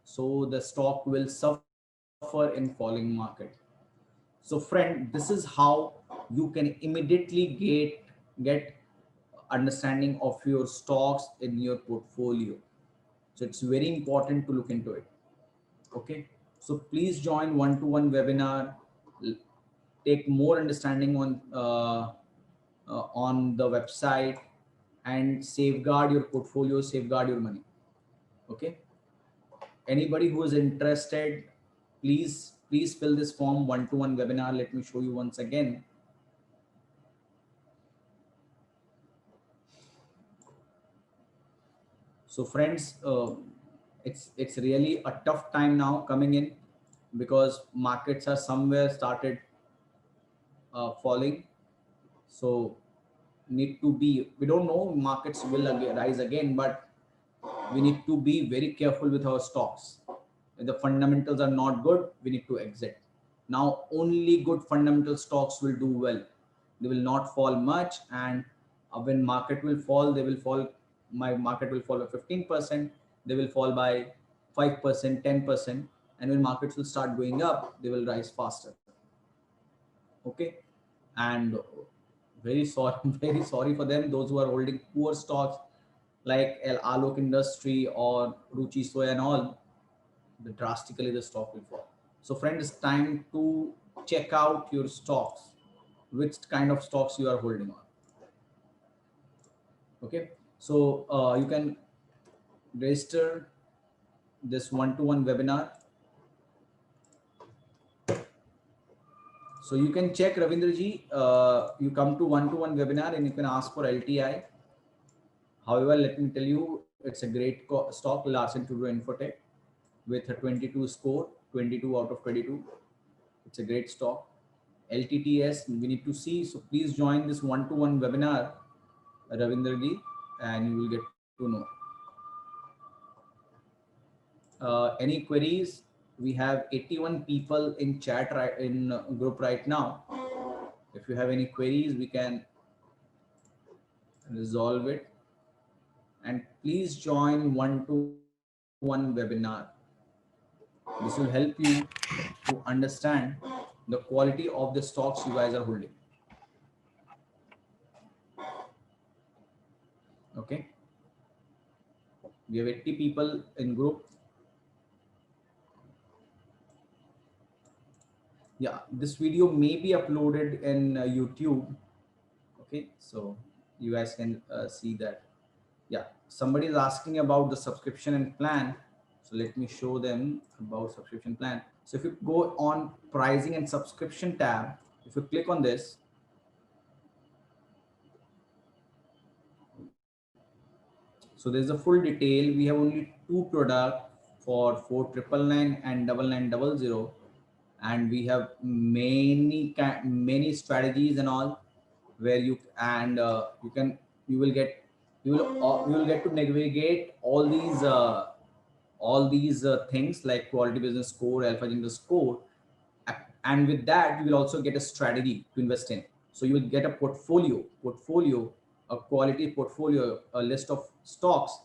Speaker 1: So the stock will suffer in falling market. So friend, this is how you can immediately get understanding of your stocks in your portfolio. So it's very important to look into it. Okay. So please join one-to-one webinar, take more understanding on the website, and safeguard your portfolio, safeguard your money. Okay. Anybody who is interested, please fill this form, one-to-one webinar. Let me show you once again. So friends, it's really a tough time now coming in, because markets are somewhere started falling. So need to be, we don't know markets will again rise again, but we need to be very careful with our stocks. If the fundamentals are not good, we need to exit. Now only good fundamental stocks will do well. They will not fall much, and when market will fall, they will fall. My market will fall by 15%. They will fall by 5%, 10%, and when markets will start going up, they will rise faster. Okay, and very sorry, very sorry for them. Those who are holding poor stocks like Alok Industry or Ruchi Soya and all, drastically the stock will fall. So friend, it's time to check out your stocks, which kind of stocks you are holding on. Okay, so you can register this one-to-one webinar. So you can check, Ravindra ji, you come to one-to-one webinar and you can ask for LTI. However, let me tell you, it's a great stock, Larsen Toubro Infotech, with a 22 score, 22 out of 22. It's a great stock. LTTS, we need to see. So please join this one-to-one webinar, Ravindra ji, and you will get to know. Any queries? We have 81 people in chat in group right now. If you have any queries, we can resolve it. And please join one-to-one webinar. This will help you to understand the quality of the stocks you guys are holding. Okay. We have 80 people in group. Yeah, this video may be uploaded in YouTube. Okay, so you guys can see that. Yeah, somebody is asking about the subscription and plan. So let me show them about subscription plan. So if you go on pricing and subscription tab, if you click on this, so there's a full detail. We have only two products for 4999 and 9900, and we have many strategies and all, where you and you will get to navigate all these things like quality business score, alpha gender score, and with that you will also get a strategy to invest in. So you will get a portfolio, a quality portfolio, a list of stocks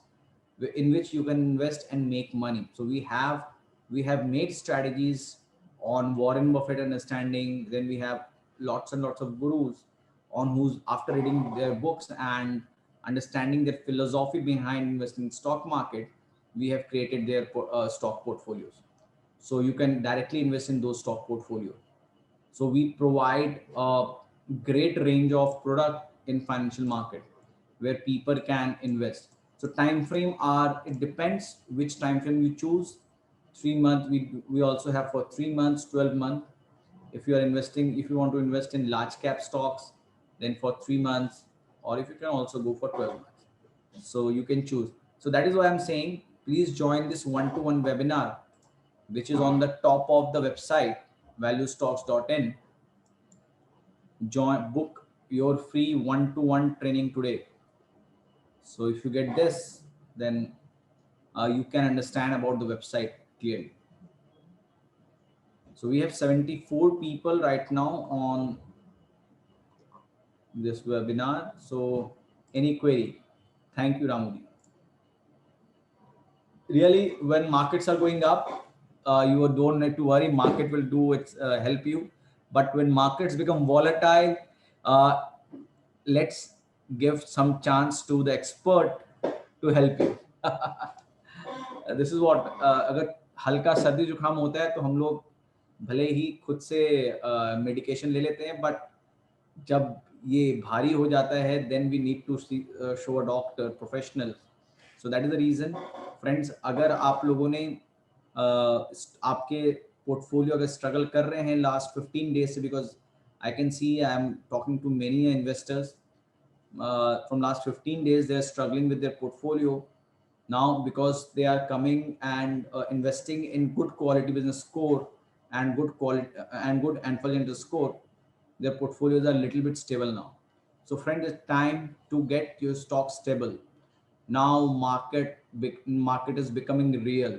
Speaker 1: in which you can invest and make money. So we have made strategies on Warren Buffett understanding. Then we have lots and lots of gurus on who's, after reading their books and understanding their philosophy behind investing in stock market, we have created their stock portfolios. So you can directly invest in those stock portfolios. So we provide a great range of product in financial market where people can invest. So time frame are, it depends which time frame you choose. 3 months, we also have for 3 months, 12 months. If you are investing, if you want to invest in large cap stocks, then for 3 months, or if you can also go for 12 months. So you can choose. So that is why I'm saying, please join this one-to-one webinar, which is on the top of the website, valuestocks.in. Join, book your free one-to-one training today. So if you get this, then you can understand about the website clearly. So we have 74 people right now on this webinar. So any query? Thank you, Ramudi. Really, when markets are going up, you don't need to worry. Market will do its help you. But when markets become volatile, let's give some chance to the expert to help you. This is what अगर हल्का सर्दी जुकाम होता है तो हम लोग भले ही खुद से मेडिकेशन ले लेते हैं, बट जब ये भारी हो जाता है then we need to show a doctor professional. So that is the reason friends, अगर आप लोगों ने आपके पोर्टफोलियो अगर स्ट्रगल कर रहे हैं लास्ट 15 डेज से, because I can see I am talking to many investors from last 15 days they are struggling with their portfolio now because they are coming and investing in good quality business score and good quality and good and fundamental score. Their portfolios are a little bit stable now. So friend, it's time to get your stock stable now. Market is becoming real.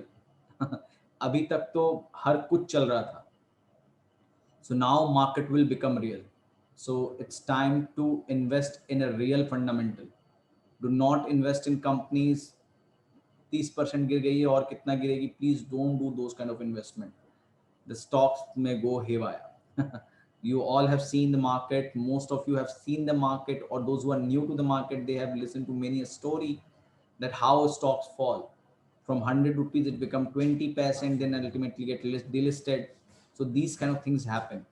Speaker 1: अभी तक तो हर कुछ चल रहा था, so now market will become real. So it's time to invest in a real fundamental. Do not invest in companies 30% गिर गई है और कितना गिरेगी. Please don't do those kind of investment. The stocks may go haywire. You all have seen the market. Most of you have seen the market, or those who are new to the market, they have listened to many a story that how stocks fall. From 100 rupees, it become 20%, then ultimately get delisted. So these kind of things happen.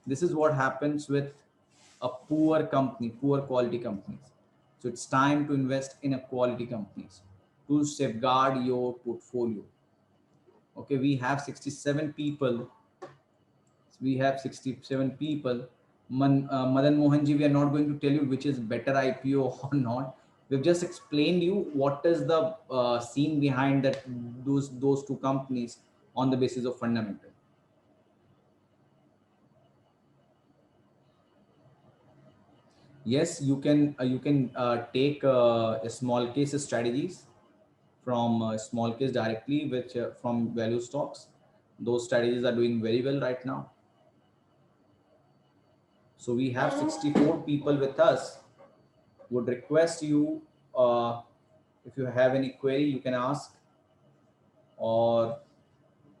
Speaker 1: This is what happens with a poor company, poor quality companies. So it's time to invest in a quality companies to safeguard your portfolio. Okay, we have 67 people. We have 67 people. Madan Mohan ji, we are not going to tell you which is better IPO or not. We've just explained you what is the scene behind that those two companies on the basis of fundamental. Yes, you can take a small case strategies from small case directly, which from value stocks. Those strategies are doing very well right now. So we have 64 people with us. Would request you, if you have any query, you can ask, or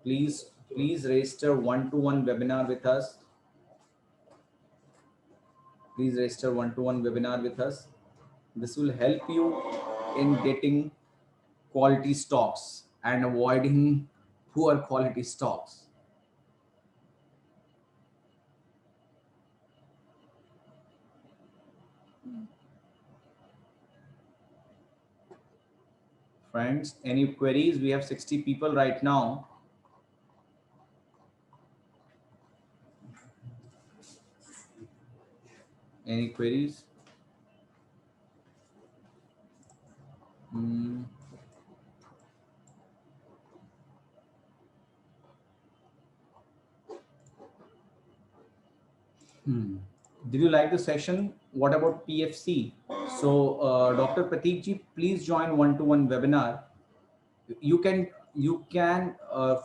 Speaker 1: please register one-to-one webinar with us. Please register one-to-one webinar with us. This will help you in getting quality stocks and avoiding poor quality stocks. Friends, any queries? We have 60 people right now. Any queries? Did you like the session? What about PFC? So Dr. Prateek ji, please join one-to-one webinar. You can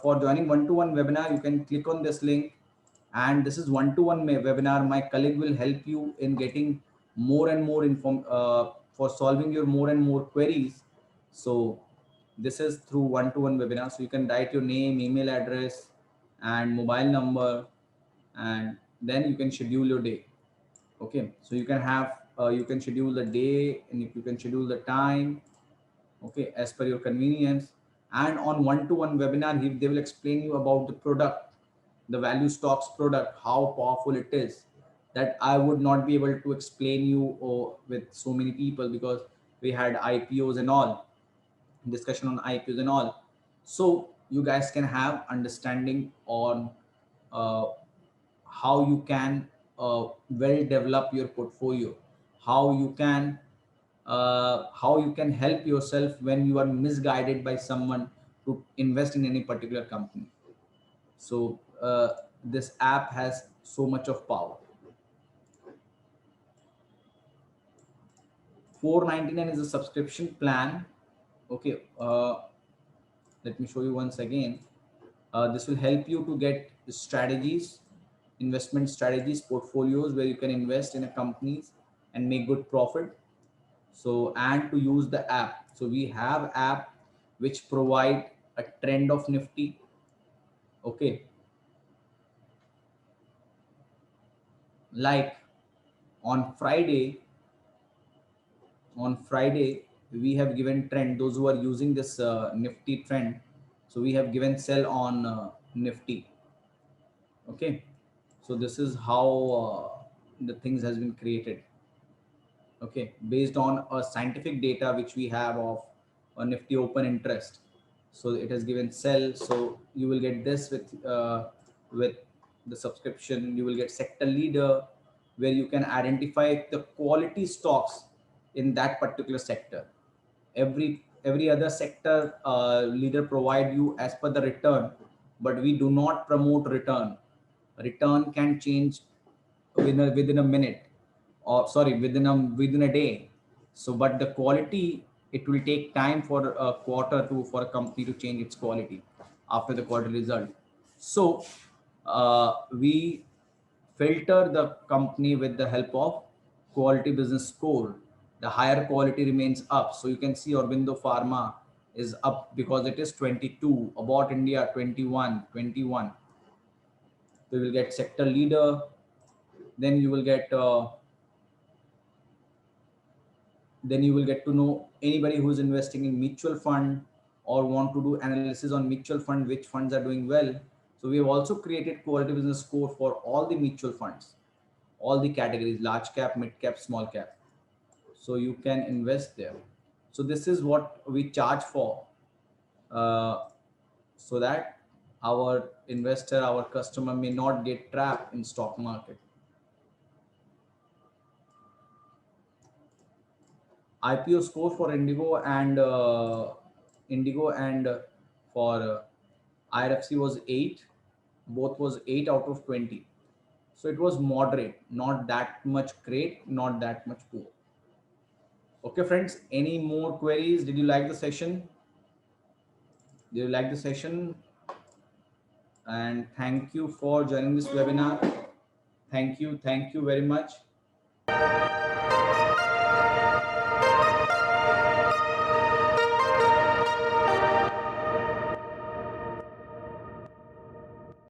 Speaker 1: for joining one-to-one webinar, you can click on this link, and this is one-to-one webinar. My colleague will help you in getting more and more for solving your more and more queries. So this is through one-to-one webinar. So you can write your name, email address, and mobile number, and then you can schedule your day. Okay, so you can have you can schedule the day, and you can schedule the time, okay, as per your convenience. And on one-to-one webinar, they will explain you about the product, the value stocks product, how powerful it is, that I would not be able to explain you with so many people, because we had IPOs and all, discussion on IPOs and all. So you guys can have understanding on uh, how you can well develop your portfolio, how you can help yourself when you are misguided by someone to invest in any particular company. So this app has so much of power. 499 is a subscription plan. Okay, let me show you once again. This will help you to get strategies, investment strategies, portfolios where you can invest in a companies and make good profit. So, and to use the app. So we have app which provide a trend of Nifty. Okay, like on Friday, on Friday, we have given trend, those who are using this Nifty trend. So we have given sell on Nifty. Okay. So this is how the things has been created. Okay. Based on a scientific data which we have of a Nifty open interest. So it has given sell. So you will get this with the subscription. You will get sector leader, where you can identify the quality stocks in that particular sector. Every other sector leader provide you as per the return, but we do not promote return. Return can change within a minute, or sorry, within a day. So but the quality, it will take time for a quarter to for a company to change its quality after the quarter result. So we filter the company with the help of quality business score. The higher quality remains up. So you can see Aurobindo Pharma is up because it is 22, about India 21, 21. We will get sector leader. Then you will get to know anybody who is investing in mutual fund or want to do analysis on mutual fund, which funds are doing well. So we have also created quality business score for all the mutual funds, all the categories: large cap, mid cap, small cap. So you can invest there. So this is what we charge for, uh, so that our investor, our customer may not get trapped in stock market. IPO score for Indigo and for IRFC was 8. Both was 8 out of 20. So it was moderate, not that much great, not that much poor. Okay, friends, any more queries? Did you like the session? Did you like the session? And thank you for joining this webinar. Thank you very much.